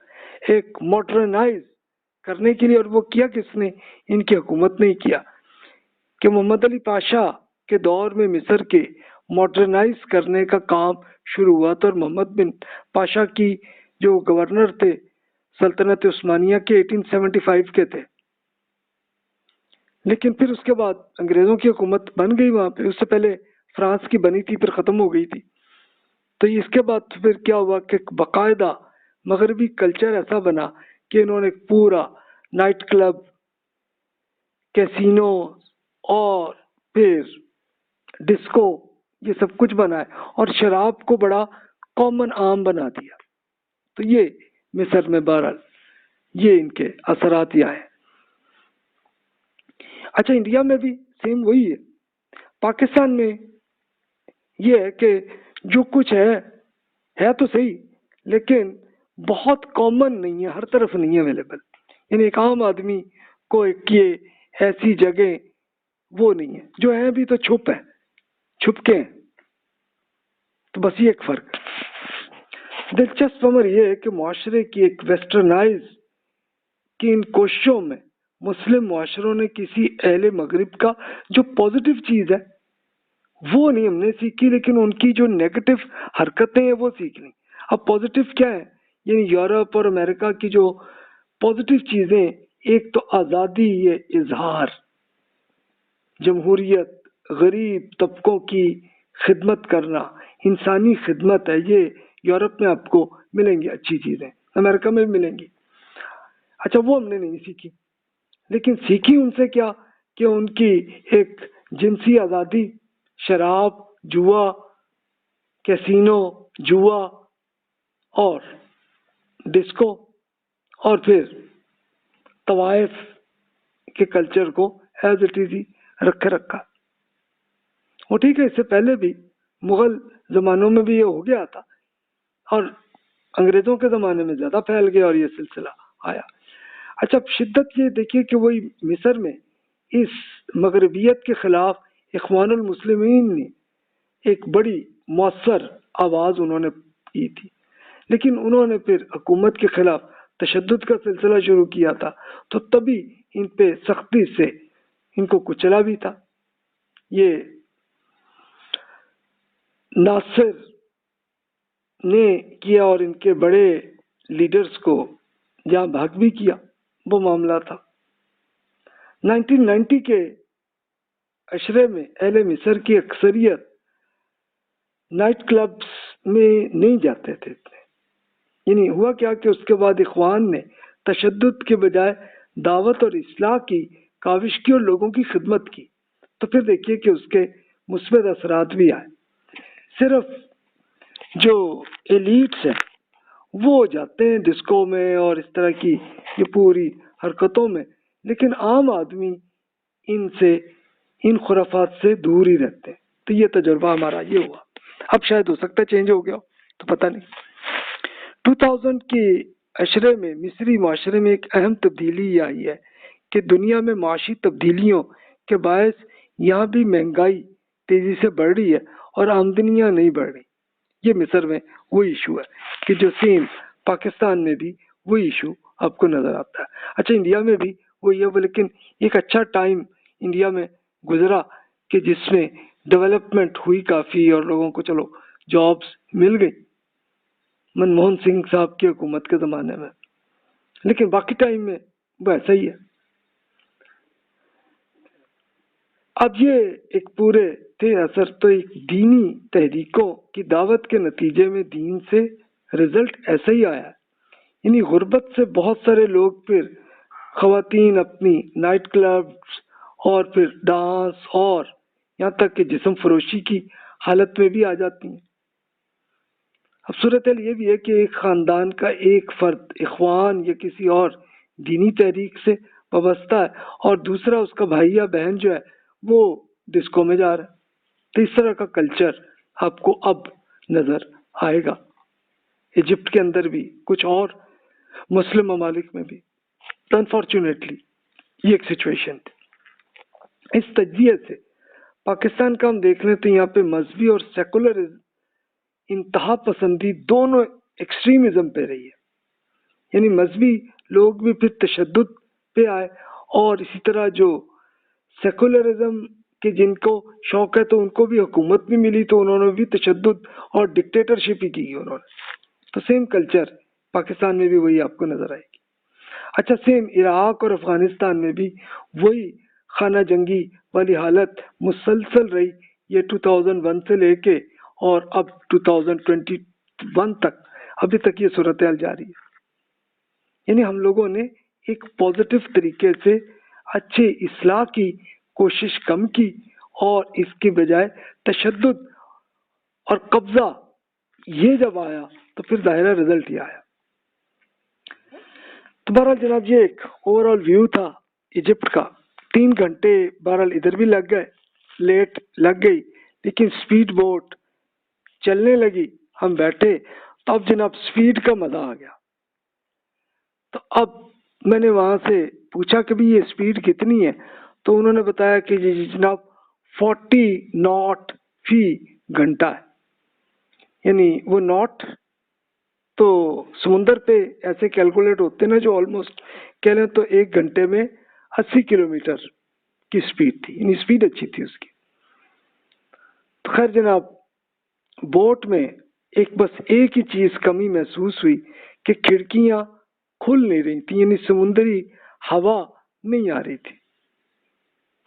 ایک ماڈرنائز کرنے کے لیے، اور وہ کیا کس نے، ان کی حکومت نے کیا کہ محمد علی پاشا کے دور میں مصر کے ماڈرنائز کرنے کا کام شروع ہوا تھا، اور محمد بن پاشا کی جو گورنر تھے سلطنت عثمانیہ کے 1875 کے تھے، لیکن پھر اس کے بعد انگریزوں کی حکومت بن گئی وہاں پہ، اس سے پہلے فرانس کی بنی تھی پھر ختم ہو گئی تھی۔ تو اس کے بعد پھر کیا ہوا کہ باقاعدہ مغربی کلچر ایسا بنا کہ انہوں نے پورا نائٹ کلب، کیسینو اور پھر ڈسکو یہ سب کچھ بنایا اور شراب کو بڑا کامن عام بنا دیا. تو یہ مصر میں بہرحال یہ ان کے اثرات یہ ہیں. اچھا انڈیا میں بھی سیم وہی ہے. پاکستان میں یہ ہے کہ جو کچھ ہے تو صحیح لیکن بہت کامن نہیں ہے، ہر طرف نہیں ہے اویلیبل. یعنی ایک عام آدمی کو یہ ایسی جگہ وہ نہیں ہے، جو ہیں بھی تو چھپ کے ہیں. تو بس یہ ایک فرق. دلچسپ امر یہ ہے کہ معاشرے کی ایک ویسٹرنائز کی ان کوششوں میں مسلم معاشروں نے کسی اہل مغرب کا جو پازیٹیو چیز ہے وہ نہیں ہم نے سیکھی، لیکن ان کی جو نیگیٹو حرکتیں ہیں وہ سیکھ لیں. اب پازیٹیو کیا ہے؟ یعنی یورپ اور امریکہ کی جو پازیٹیو چیزیں، ایک تو آزادی، یہ اظہار، جمہوریت، غریب طبقوں کی خدمت کرنا، انسانی خدمت ہے. یہ یورپ میں آپ کو ملیں گی اچھی چیزیں، امریکہ میں بھی ملیں گی. اچھا وہ ہم نے نہیں سیکھی، لیکن سیکھی ان سے کیا کہ ان کی ایک جنسی آزادی، شراب، جوا، کیسینو، جوا اور ڈسکو، اور پھر طوائف کے کلچر کو ایز اٹ از ہی رکھا. وہ ٹھیک ہے، اس سے پہلے بھی مغل زمانوں میں بھی یہ ہو گیا تھا اور انگریزوں کے زمانے میں زیادہ پھیل گیا اور یہ سلسلہ آیا. اچھا شدت یہ دیکھیے کہ وہی مصر میں اس مغربیت کے خلاف اخوان المسلمین نے ایک بڑی مؤثر آواز انہوں نے کی تھی، لیکن انہوں نے پھر حکومت کے خلاف تشدد کا سلسلہ شروع کیا تھا، تو تبھی ان پہ سختی سے ان کو کچلا بھی تھا. یہ ناصر نے کیا اور ان کے بڑے لیڈرز کو جہاں بھاگ بھی کیا، وہ معاملہ تھا. 1990 کے عشرے میں اہل مصر کی اکثریت نائٹ کلبز میں نہیں جاتے تھے اتنے. یعنی ہوا کیا کہ اس کے بعد اخوان نے تشدد کے بجائے دعوت اور اصلاح کی کاوش کی اور لوگوں کی خدمت کی. تو پھر دیکھیے کہ اس کے مثبت اثرات بھی آئے. صرف جو ایلیٹس ہیں وہ جاتے ہیں ڈسکو میں اور اس طرح کی یہ پوری حرکتوں میں، لیکن عام آدمی ان خرافات سے دور ہی رہتے ہیں. تو یہ تجربہ ہمارا یہ ہوا. اب شاید ہو سکتا ہے چینج ہو گیا ہو، تو پتہ نہیں. 2000 کے عشرے میں مصری معاشرے میں ایک اہم تبدیلی یہ آئی ہے کہ دنیا میں معاشی تبدیلیوں کے باعث یہاں بھی مہنگائی تیزی سے بڑھ رہی ہے اور آمدنیاں نہیں بڑھ رہی. یہ مصر میں وہی ایشو ہے کہ جو سیم پاکستان میں بھی وہی ایشو آپ کو نظر آتا ہے. اچھا انڈیا میں بھی وہی ہے، لیکن ایک اچھا ٹائم انڈیا میں گزرا کہ جس میں ڈیولپمنٹ ہوئی کافی اور لوگوں کو چلو جابس مل گئی منموہن سنگھ صاحب کی حکومت کے زمانے میں، لیکن باقی ٹائم میں وہ ایسا ہی ہے. اب یہ ایک پورے تھے اثر تو ایک دینی تحریکوں کی دعوت کے نتیجے میں دین سے رزلٹ ایسا ہی آیا. یعنی غربت سے بہت سارے لوگ پھر خواتین اپنی نائٹ کلبز اور پھر ڈانس اور یہاں تک کہ جسم فروشی کی حالت میں بھی آ جاتی ہیں. اب صورتحال یہ بھی ہے کہ ایک خاندان کا ایک فرد اخوان یا کسی اور دینی تحریک سے وابستہ ہے اور دوسرا اس کا بھائی یا بہن جو ہے وہ ڈسکو میں جا رہا ہے. تو اس طرح کا کلچر آپ کو اب نظر آئے گا ایجپٹ کے اندر بھی، کچھ اور مسلم ممالک میں بھی. انفارچونیٹلی یہ ایک سچویشن تھی. اس تجزیے سے پاکستان کا ہم دیکھ لیں تو یہاں پہ مذہبی اور سیکولرزم انتہا پسندی دونوں ایکسٹریمزم پہ رہی ہے. یعنی مذہبی لوگ بھی پھر تشدد پہ آئے اور اسی طرح جو سیکولرزم کے جن کو شوق ہے تو ان کو بھی حکومت بھی ملی تو انہوں نے بھی تشدد اور ڈکٹیٹرشپ ہی کی انہوں نے. تو سیم کلچر پاکستان میں بھی وہی آپ کو نظر آئے گی. اچھا سیم عراق اور افغانستان میں بھی وہی خانہ جنگی والی حالت مسلسل رہی. یہ 2001 سے لے کے اور اب 2021 تک ابھی تک یہ صورتحال جاری ہے. یعنی ہم لوگوں نے ایک پازیٹیو طریقے سے اچھے اصلاح کی کوشش کم کی، اور اس کی بجائے تشدد اور قبضہ یہ جب آیا تو پھر ظاہرہ رزلٹ ہی آیا. تو بہرحال جناب یہ ایک اوور آل ویو تھا ایجپٹ کا. 3 گھنٹے بہرحال ادھر بھی لگ گئے، لیٹ لگ گئی، لیکن سپیڈ بوٹ چلنے لگی، ہم بیٹھے تو اب جناب سپیڈ کا مزہ آ گیا. تو اب میں نے وہاں سے پوچھا کہ بھی یہ سپیڈ کتنی ہے، تو انہوں نے بتایا کہ جی جناب 40 ناٹ فی گھنٹہ ہے. یعنی وہ ناٹ تو سمندر پہ ایسے کیلکولیٹ ہوتے نا جو آلموسٹ کہہ لیں تو 1 گھنٹے میں 80 کلومیٹر کی سپیڈ تھی، یعنی سپیڈ اچھی تھی اس کی. تو خیر جناب بوٹ میں بس ایک ہی چیز کمی محسوس ہوئی کہ کھڑکیاں کھل نہیں رہی تھی، یعنی سمندری ہوا نہیں آ رہی تھی.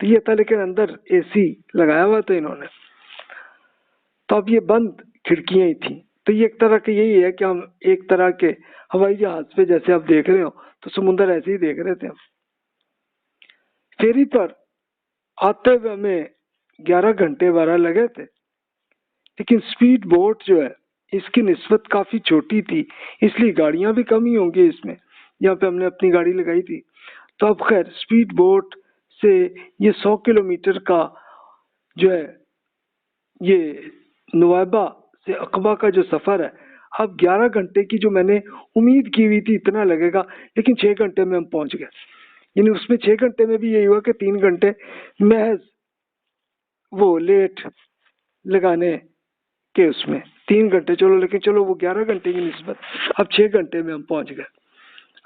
تو یہ تھا، لیکن اندر اے سی لگایا ہوا تھا انہوں نے، تو اب یہ بند کھڑکیاں ہی تھیں. تو یہ ایک طرح کے یہی ہے کہ ہم ایک طرح کے ہوائی جہاز پہ جیسے آپ دیکھ رہے ہو تو سمندر ایسے ہی دیکھ رہے تھے. ہم فیری پر آتے ہوئے ہمیں 11 گھنٹے 12 لگے تھے، لیکن سپیڈ بوٹ جو ہے اس کی نسبت کافی چھوٹی تھی، اس لیے گاڑیاں بھی کم ہی ہوں گی اس میں. یہاں پہ ہم نے اپنی گاڑی لگائی تھی. تو اب خیر سپیڈ بوٹ سے یہ 100 کلومیٹر کا جو ہے یہ نوئیبع سے عقبہ کا جو سفر ہے، اب 11 گھنٹے کی جو میں نے امید کی ہوئی تھی اتنا لگے گا، لیکن 6 گھنٹے میں ہم پہنچ گئے. یعنی اس میں 6 گھنٹے میں بھی یہی ہوا کہ 3 گھنٹے محض وہ لیٹ لگانے کے، اس میں 3 گھنٹے چلو، لیکن چلو وہ 11 گھنٹے کی نسبت اب 6 گھنٹے میں ہم پہنچ گئے.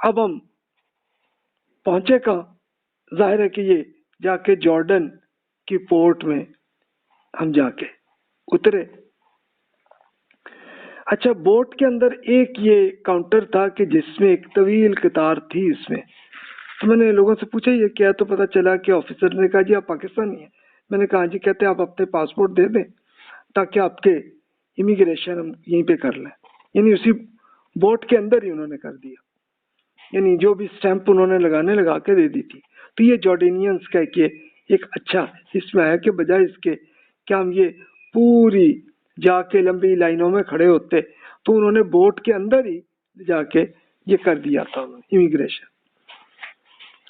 اب ہم پہنچے کہاں؟ ظاہر ہے کہ یہ جا کے جارڈن کی پورٹ میں ہم جا کے اترے. اچھا بوٹ کے اندر ایک یہ کاؤنٹر تھا کہ جس میں ایک طویل قطار تھی. اس میں تو میں نے لوگوں سے پوچھا یہ کیا، تو پتا چلا کہ آفیسر نے کہا جی آپ پاکستانی ہیں. میں نے کہا جی، کہتے ہیں آپ اپنے پاسپورٹ دے دیں تاکہ آپ کے امیگریشن ہم یہیں پہ کر لیں. یعنی اسی بوٹ کے اندر ہی انہوں نے کر دیا، یعنی جو بھی اسٹیمپ انہوں نے لگا کے دے دی تھی. تو یہ جارڈینینز کا ایک اچھا اس میں ہے کہ بجائے اس کے کہ ہم یہ پوری جا کے لمبی لائنوں میں کھڑے ہوتے، تو انہوں نے بوٹ کے اندر ہی جا کے یہ کر دیا تھا امیگریشن.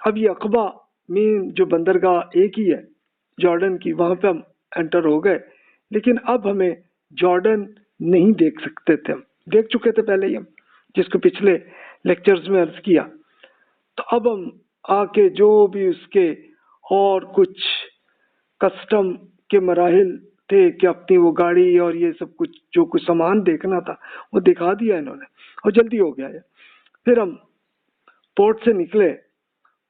اب یہ عقبہ مین جو بندرگاہ ایک ہی ہے جارڈن کی، وہاں پہ ہم انٹر ہو گئے، لیکن اب ہمیں جارڈن نہیں دیکھ سکتے تھے. ہم دیکھ چکے تھے پہلے ہی، ہم جس کو پچھلے لیکچرز میں عرض کیا. تو اب ہم آ کے جو بھی اس کے اور کچھ کسٹم کے مراحل تھے کہ اپنی وہ گاڑی اور یہ سب کچھ جو کچھ سامان دیکھنا تھا وہ دکھا دیا انہوں نے، اور جلدی ہو گیا ہے. پھر ہم پورٹ سے نکلے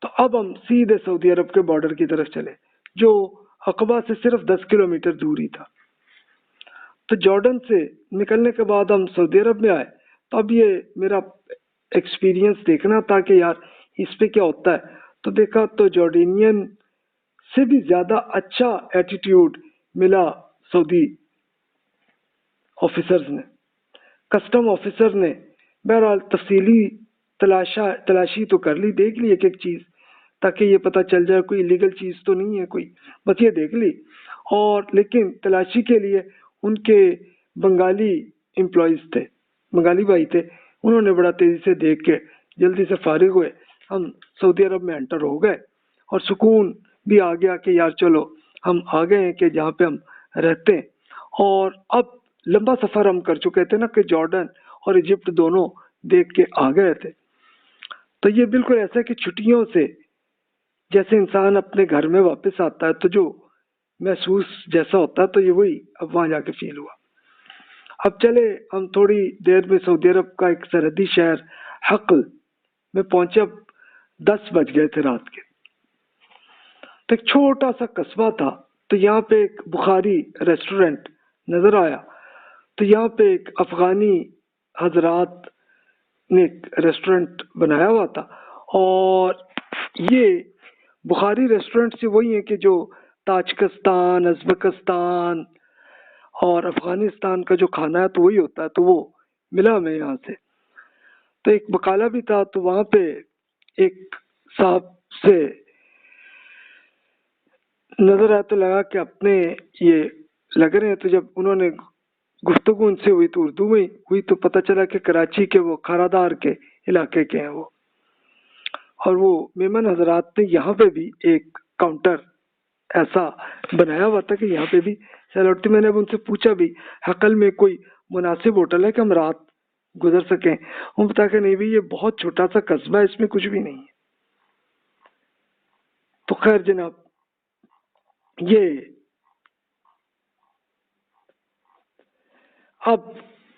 تو اب ہم سیدھے سعودی عرب کے بارڈر کی طرف چلے جو عقبہ سے صرف 10 کلومیٹر دور ہی تھا. تو جارڈن سے نکلنے کے بعد ہم سعودی عرب میں آئے. تو اب یہ میرا ایکسپیرینس دیکھنا تھا کہ یار اس پہ کیا ہوتا ہے. تو دیکھا تو جارڈینین سے بھی زیادہ اچھا ایٹیٹیوڈ ملا سعودی آفیسرز نے، کسٹم آفیسر نے. بہرحال تفصیلی تلاشی تو کر لی، دیکھ لی ایک ایک چیز تاکہ یہ پتہ چل جائے کوئی لیگل چیز تو نہیں ہے کوئی، بس یہ دیکھ لی. اور لیکن تلاشی کے لیے ان کے بنگالی امپلائیز تھے، بنگالی بھائی تھے، انہوں نے بڑا تیزی سے دیکھ کے جلدی سے فارغ ہوئے. ہم سعودی عرب میں انٹر ہو گئے اور سکون بھی آ گیا کہ یار چلو ہم آ گئے ہیں کہ جہاں پہ ہم رہتے ہیں. اور اب لمبا سفر ہم کر چکے تھے نا کہ جارڈن اور ایجپٹ دونوں دیکھ کے آ گئے تھے. تو یہ بالکل ایسا کہ چھٹیوں سے جیسے انسان اپنے گھر میں واپس آتا ہے تو جو محسوس جیسا ہوتا ہے تو یہ وہی اب وہاں جا کے فیل ہوا. اب چلے ہم تھوڑی دیر میں سعودی عرب کا ایک سرحدی شہر حقل میں پہنچے. اب 10 بج گئے تھے رات کے. تو ایک چھوٹا سا قصبہ تھا، تو یہاں پہ ایک بخاری ریسٹورنٹ نظر آیا. تو یہاں پہ ایک افغانی حضرات نے ایک ریسٹورنٹ بنایا ہوا تھا. اور یہ بخاری ریسٹورنٹ سے وہی ہیں کہ جو تاجکستان، ازبکستان اور افغانستان کا جو کھانا ہے تو وہی ہوتا ہے. تو وہ ملا ہمیں یہاں سے. تو ایک بقالہ بھی تھا، تو وہاں پہ ایک صاحب سے نظر آیا تو لگا کہ اپنے یہ لگ رہے ہیں. تو جب انہوں نے گفتگو ان سے ہوئی تو اردو میں ہوئی تو پتہ چلا کہ کراچی کے وہ کھارادار کے علاقے کے ہیں وہ. اور وہ میمن حضرات نے یہاں پہ بھی ایک کاؤنٹر ایسا بنایا ہوا تھا کہ یہاں پہ بھی سیلوٹی. میں نے اب ان سے پوچھا بھی حقل میں کوئی مناسب ہوٹل ہے کہ ہم رات گزر سکیں. وہ بتا کہ نہیں بھی یہ بہت چھوٹا سا قصبہ ہے، اس میں کچھ بھی نہیں ہے. تو خیر جناب یہ اب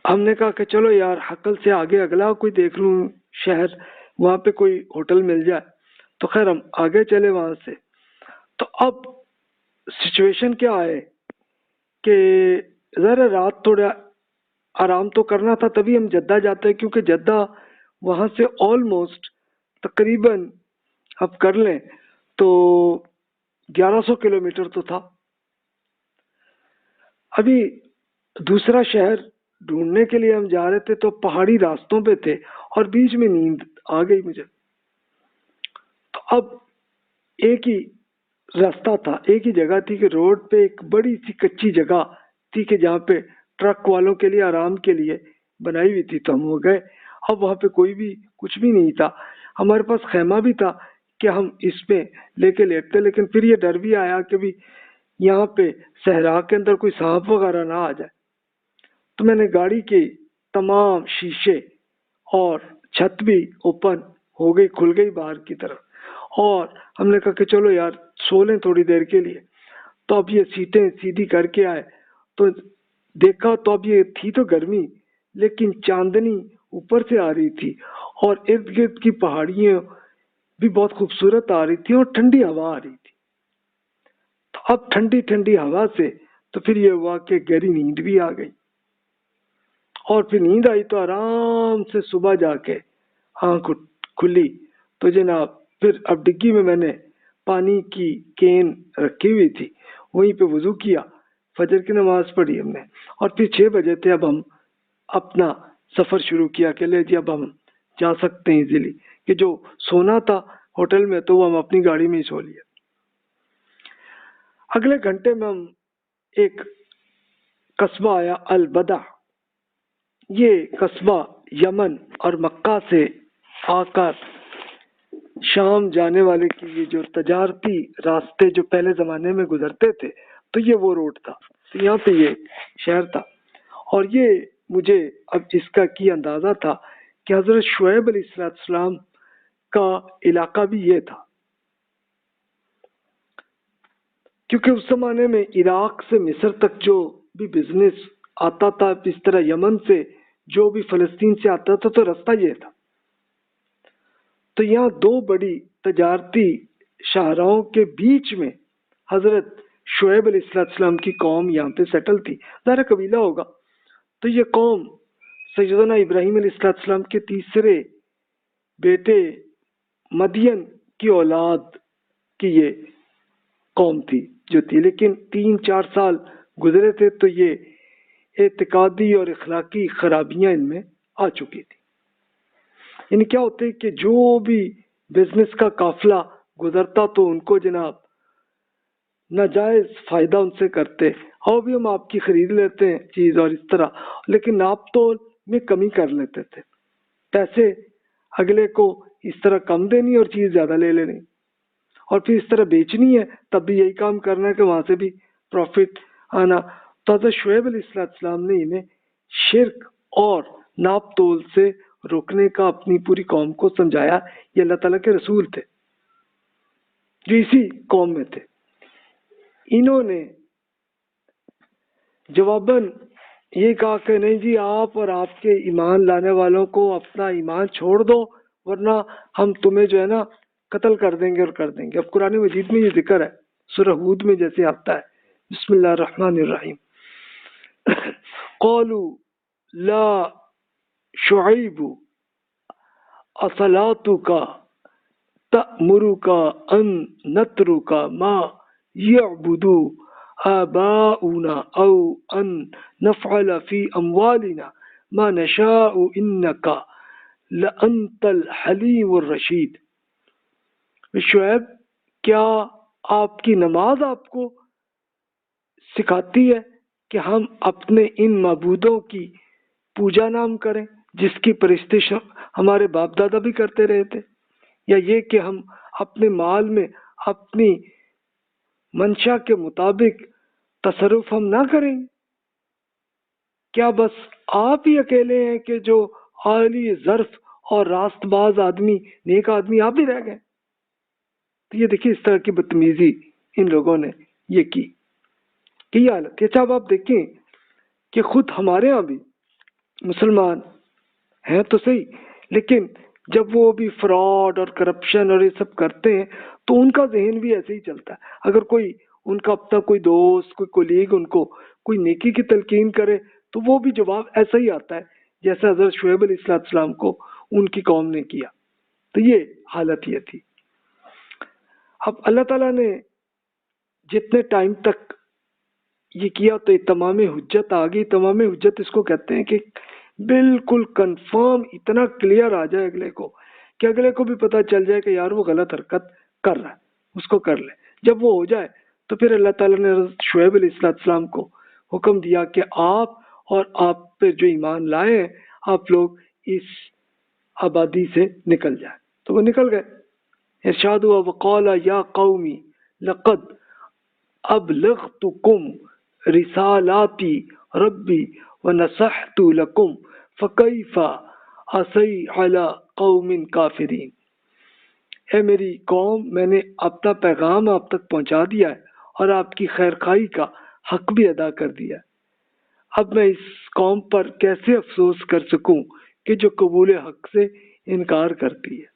ہم نے کہا کہ چلو یار حقل سے آگے اگلا کوئی دیکھ لوں شہر، وہاں پہ کوئی ہوٹل مل جائے. تو خیر ہم آگے چلے وہاں سے. تو اب سچویشن کیا ہے کہ ذرا رات تھوڑا آرام تو کرنا تھا، تبھی ہم جدہ جاتے ہیں، کیونکہ جدہ وہاں سے آلموسٹ تقریباً اب کر لیں تو 1100 کلومیٹر تو تھا. ابھی دوسرا شہر ڈھونڈنے کے لیے ہم جا رہے تھے تو پہاڑی راستوں پہ تھے اور بیچ میں نیند آ گئی مجھے. تو اب ایک ہی راستہ تھا، ایک ہی جگہ تھی کہ روڈ پہ ایک بڑی سی کچی جگہ تھی کہ جہاں پہ ٹرک والوں کے لیے آرام کے لیے بنائی ہوئی تھی. تو ہم ہو گئے. اب وہاں پہ کوئی بھی کچھ بھی نہیں تھا. ہمارے پاس خیمہ بھی تھا کہ ہم اس پہ لے کے لیٹتے، لیکن پھر یہ ڈر بھی آیا کہ بھی یہاں پہ صحرا کے اندر کوئی سانپ وغیرہ نہ آ جائے. تو میں نے گاڑی کے تمام شیشے اور چھت بھی اوپن ہو گئی، کھل گئی باہر کی طرف. اور ہم نے کہا کہ چلو یار سو لیں تھوڑی دیر کے لیے. تو اب یہ سیٹیں سیدھی کر کے آئے تو دیکھا تو اب یہ تھی تو گرمی، لیکن چاندنی اوپر سے آ رہی تھی اور ارد گرد کی پہاڑیاں بھی بہت خوبصورت آ رہی تھی اور ٹھنڈی ہوا آ رہی تھی. تو اب ٹھنڈی ٹھنڈی ہوا سے تو پھر یہ ہوا کہ گہری نیند بھی آ گئی. اور پھر نیند آئی تو آرام سے صبح جا کے آنکھ کھلی تو جناب پھر اب ڈگی میں نے پانی کی کین رکھی ہوئی تھی، وہیں پہ وضو کیا، فجر کی نماز پڑھی ہم نے، اور پھر 6 بجے تھے. اب ہم اپنا سفر شروع کیا کہ لے جی اب ہم جا سکتے ہیں ایزیلی، کہ جو سونا تھا ہوٹل میں تو وہ ہم اپنی گاڑی میں ہی سو لیا. اگلے گھنٹے میں ہم ایک قصبہ آیا البدع. یہ قصبہ یمن اور مکہ سے آ کر شام جانے والے کی یہ جو تجارتی راستے جو پہلے زمانے میں گزرتے تھے تو یہ وہ روڈ تھا. تو یہاں پہ یہ شہر تھا. اور یہ مجھے اب اس کا کی اندازہ تھا کہ حضرت شعیب علیہ السلام کا علاقہ بھی یہ تھا، کیونکہ اس زمانے میں عراق سے مصر تک جو بھی بزنس آتا تھا، اس طرح یمن سے جو بھی فلسطین سے آتا تھا تو راستہ یہ تھا. تو یہاں 2 بڑی تجارتی شاہراہوں کے بیچ میں حضرت شعیب علیہ السلام کی قوم یہاں پہ سیٹل تھی. ظاہر قبیلہ ہوگا. تو یہ قوم سیدنا ابراہیم علیہ السلام کے تیسرے بیٹے مدین کی اولاد کی یہ قوم تھی جو تھی، لیکن 3-4 سال گزرے تھے تو یہ اعتقادی اور اخلاقی خرابیاں ان میں آ چکی تھی. یعنی کیا ہوتے کہ جو بھی بزنس کا قافلہ گزرتا تو ان کو جناب ناجائز فائدہ ان سے کرتے، اور بھی ہم آپ کی خرید لیتے ہیں چیز اور اس طرح، لیکن ناپ تول میں کمی کر لیتے تھے، پیسے اگلے کو اس طرح کم دینی اور چیز زیادہ لے لینی، اور پھر اس طرح بیچنی ہے تب بھی یہی کام کرنا ہے کہ وہاں سے بھی پروفٹ آنا. تو حضرت شعیب علیہ السلام نے انہیں شرک اور ناپ تول سے روکنے کا اپنی پوری قوم کو سمجھایا. یہ اللہ تعالیٰ کے رسول تھے جو اسی قوم میں تھے. انہوں نے جواباً یہ کہا کہ نہیں جی آپ اور آپ کے ایمان لانے والوں کو اپنا ایمان چھوڑ دو ورنہ ہم تمہیں جو ہے نا قتل کر دیں گے اور کر دیں گے. اب قرآن مجید میں یہ ذکر ہے، سورہ ہود میں جیسے آتا ہے، بسم اللہ الرحمن الرحیم، قالوا لا شعیب اصلاتک تأمرک ان نترک ما یعبد آباؤنا او ان نفعل فی اموالنا ما نشاء انک لانت الحلیم الرشید. شعیب کیا آپ کی نماز آپ کو سکھاتی ہے کہ ہم اپنے ان معبودوں کی پوجا نام کریں جس کی پرستش ہمارے باپ دادا بھی کرتے رہے تھے، یا یہ کہ ہم اپنے مال میں اپنی منشا کے مطابق تصرف ہم نہ کریں؟ کیا بس آپ ہی اکیلے ہیں کہ جو عالی ظرف اور راست باز آدمی، نیک آدمی آپ ہی رہ گئے؟ تو یہ دیکھیے اس طرح کی بدتمیزی ان لوگوں نے یہ کی حالت. اچھا اب آپ دیکھیں کہ خود ہمارے ہاں بھی مسلمان ہیں تو صحیح، لیکن جب وہ بھی فراڈ اور کرپشن اور یہ سب کرتے ہیں تو ان کا ذہن بھی ایسے ہی چلتا ہے. اگر کوئی ان کا اپنا کوئی دوست، کوئی کولیگ ان کو کوئی نیکی کی تلقین کرے تو وہ بھی جواب ایسا ہی آتا ہے جیسا حضرت شعیب علیہ السلام کو ان کی قوم نے کیا. تو یہ حالت یہ تھی. اب اللہ تعالیٰ نے جتنے ٹائم تک یہ کیا تو تمام حجت آ گئی. تمام حجت اس کو کہتے ہیں کہ بالکل کنفرم اتنا کلیئر آ جائے اگلے کو کہ اگلے کو بھی پتہ چل جائے کہ یار وہ غلط حرکت کر رہا ہے، اس کو کر لے. جب وہ ہو جائے تو پھر اللہ تعالیٰ نے شعیب علیہ السلام کو حکم دیا کہ آپ اور آپ پہ جو ایمان لائے ہیں آپ لوگ اس آبادی سے نکل جائیں. تو وہ نکل گئے. ارشاد ہوا وقال یا قومی لقد ابلغتکم رسالاتی ربی ونصحت لکم فکیف اصی علی قوم کافرین. اے میری قوم، میں نے اپنا پیغام آپ تک پہنچا دیا ہے اور آپ کی خیر خواہی کا حق بھی ادا کر دیا ہے. اب میں اس قوم پر کیسے افسوس کر سکوں کہ جو قبول حق سے انکار کرتی ہے.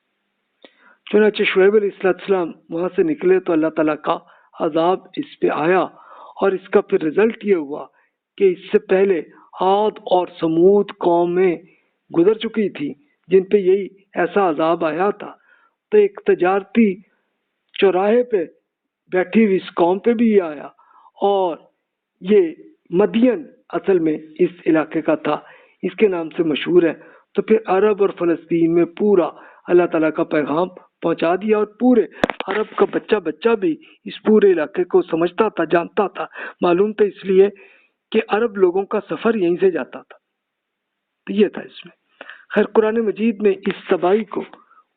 چنانچہ شعیب علیہ السلام وہاں سے نکلے تو اللہ تعالیٰ کا عذاب اس پہ آیا، اور اس کا پھر رزلٹ یہ ہوا کہ اس سے پہلے عاد اور سمود قومیں گزر چکی تھی جن پہ یہی ایسا عذاب آیا تھا. تو ایک تجارتی چوراہے پہ بیٹھی ہوئی اس قوم پہ بھی یہ آیا، اور یہ مدین اصل میں اس علاقے کا تھا، اس کے نام سے مشہور ہے. تو پھر عرب اور فلسطین میں پورا اللہ تعالیٰ کا پیغام پہنچا دیا، اور پورے عرب کا بچہ بھی اس پورے علاقے کو سمجھتا تھا، جانتا تھا. معلوم تھا اس لیے کہ عرب لوگوں کا سفر یہیں سے جاتا تھا. تو یہ تھا اس میں. خیر قرآن مجید میں اس تباہی کو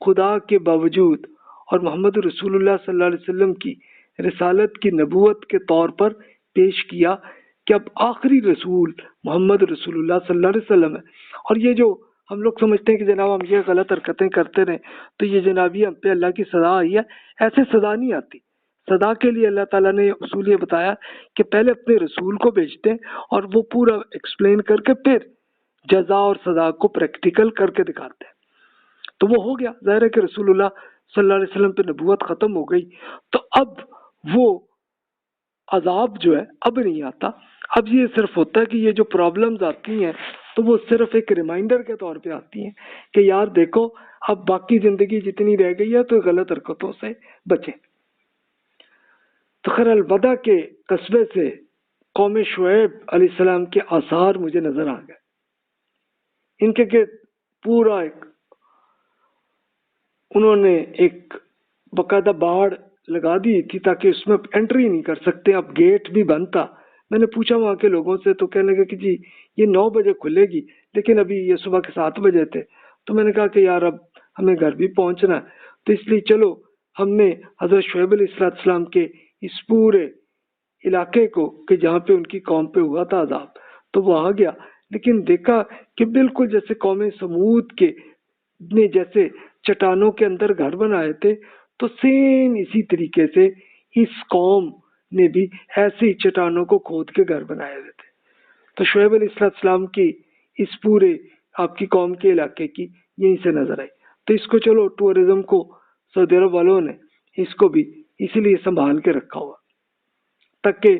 خدا کے باوجود اور محمد رسول اللہ صلی اللہ علیہ وسلم کی رسالت کی نبوت کے طور پر پیش کیا کہ اب آخری رسول محمد رسول اللہ صلی اللہ علیہ وسلم ہے. اور یہ جو ہم لوگ سمجھتے ہیں کہ جناب ہم یہ غلط حرکتیں کرتے رہیں تو یہ جناب ہم پہ اللہ کی سزا آئی ہے، ایسے سزا نہیں آتی. سزا کے لیے اللہ تعالیٰ نے اصول یہ بتایا کہ پہلے اپنے رسول کو بھیجتے ہیں اور وہ پورا ایکسپلین کر کے پھر جزا اور سزا کو پریکٹیکل کر کے دکھاتے ہیں. تو وہ ہو گیا. ظاہر ہے کہ رسول اللہ صلی اللہ علیہ وسلم پہ نبوت ختم ہو گئی، تو اب وہ عذاب جو ہے اب نہیں آتا. اب یہ صرف ہوتا ہے کہ یہ جو پرابلمز آتی ہیں تو وہ صرف ایک ریمائنڈر کے طور پہ آتی ہیں کہ یار دیکھو اب باقی زندگی جتنی رہ گئی ہے تو غلط حرکتوں سے بچیں. تو خیر الوداع کے قصبے سے قوم شعیب علیہ السلام کے آثار مجھے نظر آ گئے. ان کے کہ پورا انہوں نے ایک باقاعدہ باڑ لگا دی تھی تاکہ اس میں انٹری نہیں کر سکتے. اب گیٹ بھی بند تھا. میں نے پوچھا وہاں کے لوگوں سے تو کہنے لگے کہ جی یہ 9 بجے کھلے گی، لیکن ابھی یہ صبح کے 7 بجے تھے. تو میں نے کہا کہ یار اب ہمیں گھر بھی پہنچنا ہے، تو اس لیے چلو ہم نے حضرت شعیب علیہ السلام کے اس پورے علاقے کو کہ جہاں پہ ان کی قوم پہ ہوا تھا عذاب، تو وہ آ گیا. لیکن دیکھا کہ بالکل جیسے قوم سمود کے نے جیسے چٹانوں کے اندر گھر بنائے تھے تو سیم اسی طریقے سے اس قوم نے بھی ایسے ہی چٹانوں کو کھود کے گھر بنائے ہوئے تھے. تو شعیب علیہ السلام کی اس پورے آپ کی قوم کے علاقے کی یہیں سے نظر آئی. تو اس کو چلو ٹورزم کو سعودی عرب والوں نے اس کو بھی اسی لیے سنبھال کے رکھا ہوا تاکہ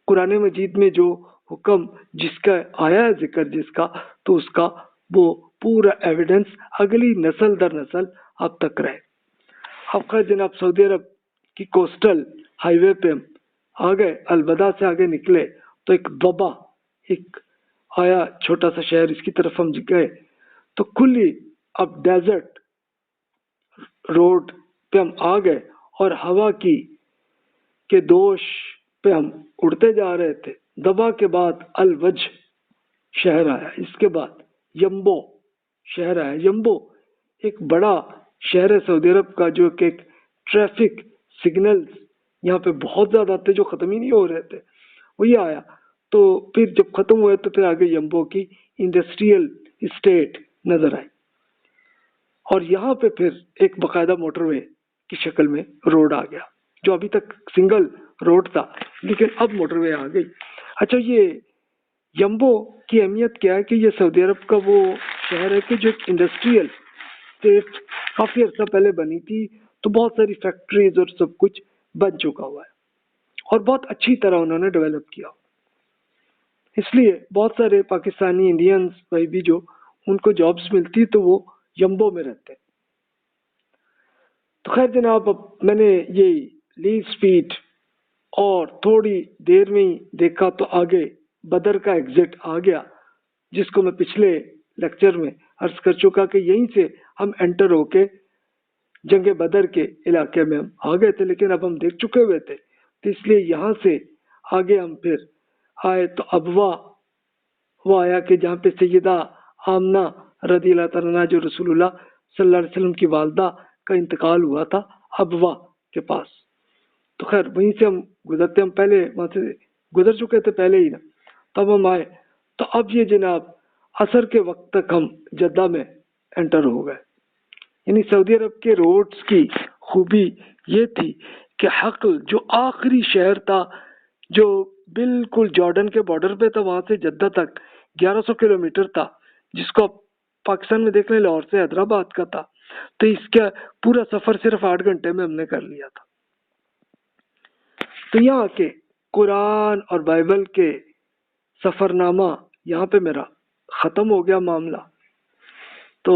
قرآن مجید میں جو حکم جس کا آیا ہے ذکر جس کا، تو اس کا وہ پورا ایویڈنس اگلی نسل در نسل اب تک رہے. اب خیر جناب سعودی عرب کی کوسٹل ہائی وے پہ آ گئے، الوداع سے آگے نکلے تو ایک وبا، ایک آیا چھوٹا سا شہر، اس کی طرف ہم گئے تو کھلی اب ڈیزرٹ روڈ پہ ہم آ گئے اور ہوا کے دوش پہ ہم اڑتے جا رہے تھے. دبا کے بعد الوجھ شہر آیا، اس کے بعد یمبو شہر آیا. یمبو ایک بڑا شہر ہے سعودی عرب کا، جو کہ ٹریفک سگنلز یہاں پہ بہت زیادہ تھے جو ختم ہی نہیں ہو رہے تھے، وہی آیا. تو پھر جب ختم ہوئے تو پھر آگے یمبو کی انڈسٹریل اسٹیٹ نظر آئی، اور یہاں پہ پھر ایک باقاعدہ موٹر وے کی شکل میں روڈ آ گیا، جو ابھی تک سنگل روڈ تھا لیکن اب موٹر وے آ گئی. اچھا، یہ یمبو کی اہمیت کیا ہے کہ یہ سعودی عرب کا وہ شہر ہے کہ جو ایک انڈسٹریل اسٹیٹ کافی عرصہ پہلے بنی تھی، تو بہت ساری فیکٹریز اور سب کچھ بن چکا ہوا ہے اور بہت اچھی طرح انہوں نے ڈیولپ کیا. اس لیے بہت سارے پاکستانی انڈینز بھائی بھی جو ان کو جابز ملتی تو وہ یمبو میں رہتے. تو خیر جناب، اب میں نے یہ لیڈ اسپیڈ اور تھوڑی دیر میں ہی دیکھا تو آگے بدر کا ایگزٹ آ گیا، جس کو میں پچھلے لیکچر میں عرض کر چکا کہ یہیں سے ہم انٹر ہو کے جنگ بدر کے علاقے میں ہم آ گئے تھے، لیکن اب ہم دیکھ چکے ہوئے تھے تو اس لیے یہاں سے آگے ہم پھر آئے تو ابوا وہ آیا کہ جہاں پہ سیدہ آمنہ رضی اللہ تعالیٰ عنہا جو رسول اللہ صلی اللہ علیہ وسلم کی والدہ کا انتقال ہوا تھا، ابوا کے پاس. تو خیر وہیں سے ہم گزرتے، ہم پہلے وہاں سے گزر چکے تھے پہلے ہی نا. تب ہم آئے تو اب یہ جناب عصر کے وقت تک ہم جدہ میں انٹر ہو گئے. یعنی سعودی عرب کے روڈز کی خوبی یہ تھی کہ حقل جو آخری شہر تھا جو بالکل جارڈن کے بارڈر پہ تھا، وہاں سے جدہ تک 1100 کلومیٹر تھا، جس کو پاکستان میں دیکھ لیں لاہور سے حیدرآباد کا تھا. تو اس کا پورا سفر صرف 8 گھنٹے میں ہم نے کر لیا تھا. تو یہاں کے قرآن اور بائبل کے سفر نامہ یہاں پہ میرا ختم ہو گیا معاملہ. تو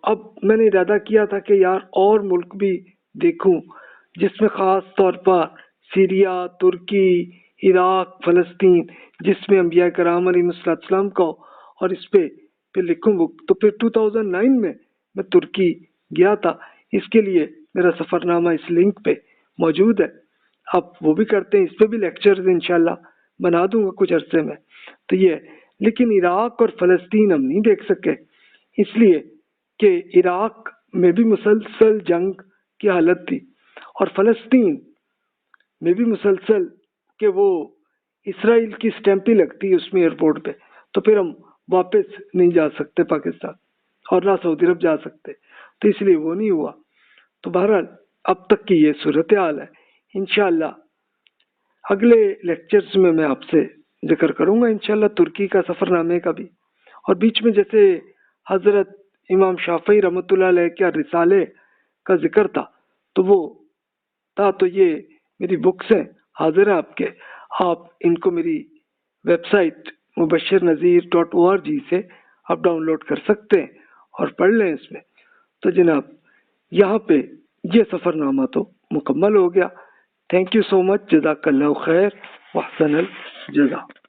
اب میں نے ارادہ کیا تھا کہ یار اور ملک بھی دیکھوں، جس میں خاص طور پر سیریا، ترکی، عراق، فلسطین، جس میں انبیاء کرام علیہ السلام کا، اور اس پہ پھر لکھوں بک. تو پھر 2009 میں ترکی گیا تھا. اس کے لیے میرا سفر نامہ اس لنک پہ موجود ہے، آپ وہ بھی کرتے ہیں. اس پہ بھی لیکچرز انشاءاللہ بنا دوں گا کچھ عرصے میں. تو یہ لیکن عراق اور فلسطین ہم نہیں دیکھ سکے، اس لیے کہ عراق میں بھی مسلسل جنگ کی حالت تھی اور فلسطین میں بھی مسلسل کہ وہ اسرائیل کی اسٹیمپ ہی لگتی ہے اس میں ایئرپورٹ پہ. تو پھر ہم واپس نہیں جا سکتے پاکستان اور نہ سعودی عرب جا سکتے، تو اس لیے وہ نہیں ہوا. تو بہرحال اب تک کی یہ صورتحال ہے. انشاءاللہ اگلے لیکچرز میں آپ سے ذکر کروں گا انشاءاللہ ترکی کا سفر نامے کا بھی. اور بیچ میں جیسے حضرت امام شافعی رحمۃ اللہ علیہ کے رسالے کا ذکر تھا تو وہ تھا. تو یہ میری بکس ہیں، حاضر ہیں آپ کے، آپ ان کو میری ویب سائٹ mubashirnazir.org سے آپ ڈاؤن لوڈ کر سکتے ہیں اور پڑھ لیں اس میں. تو جناب یہاں پہ یہ سفر نامہ تو مکمل ہو گیا. تھینک یو سو مچ، جزاک اللہ خیر واحسن الجزا.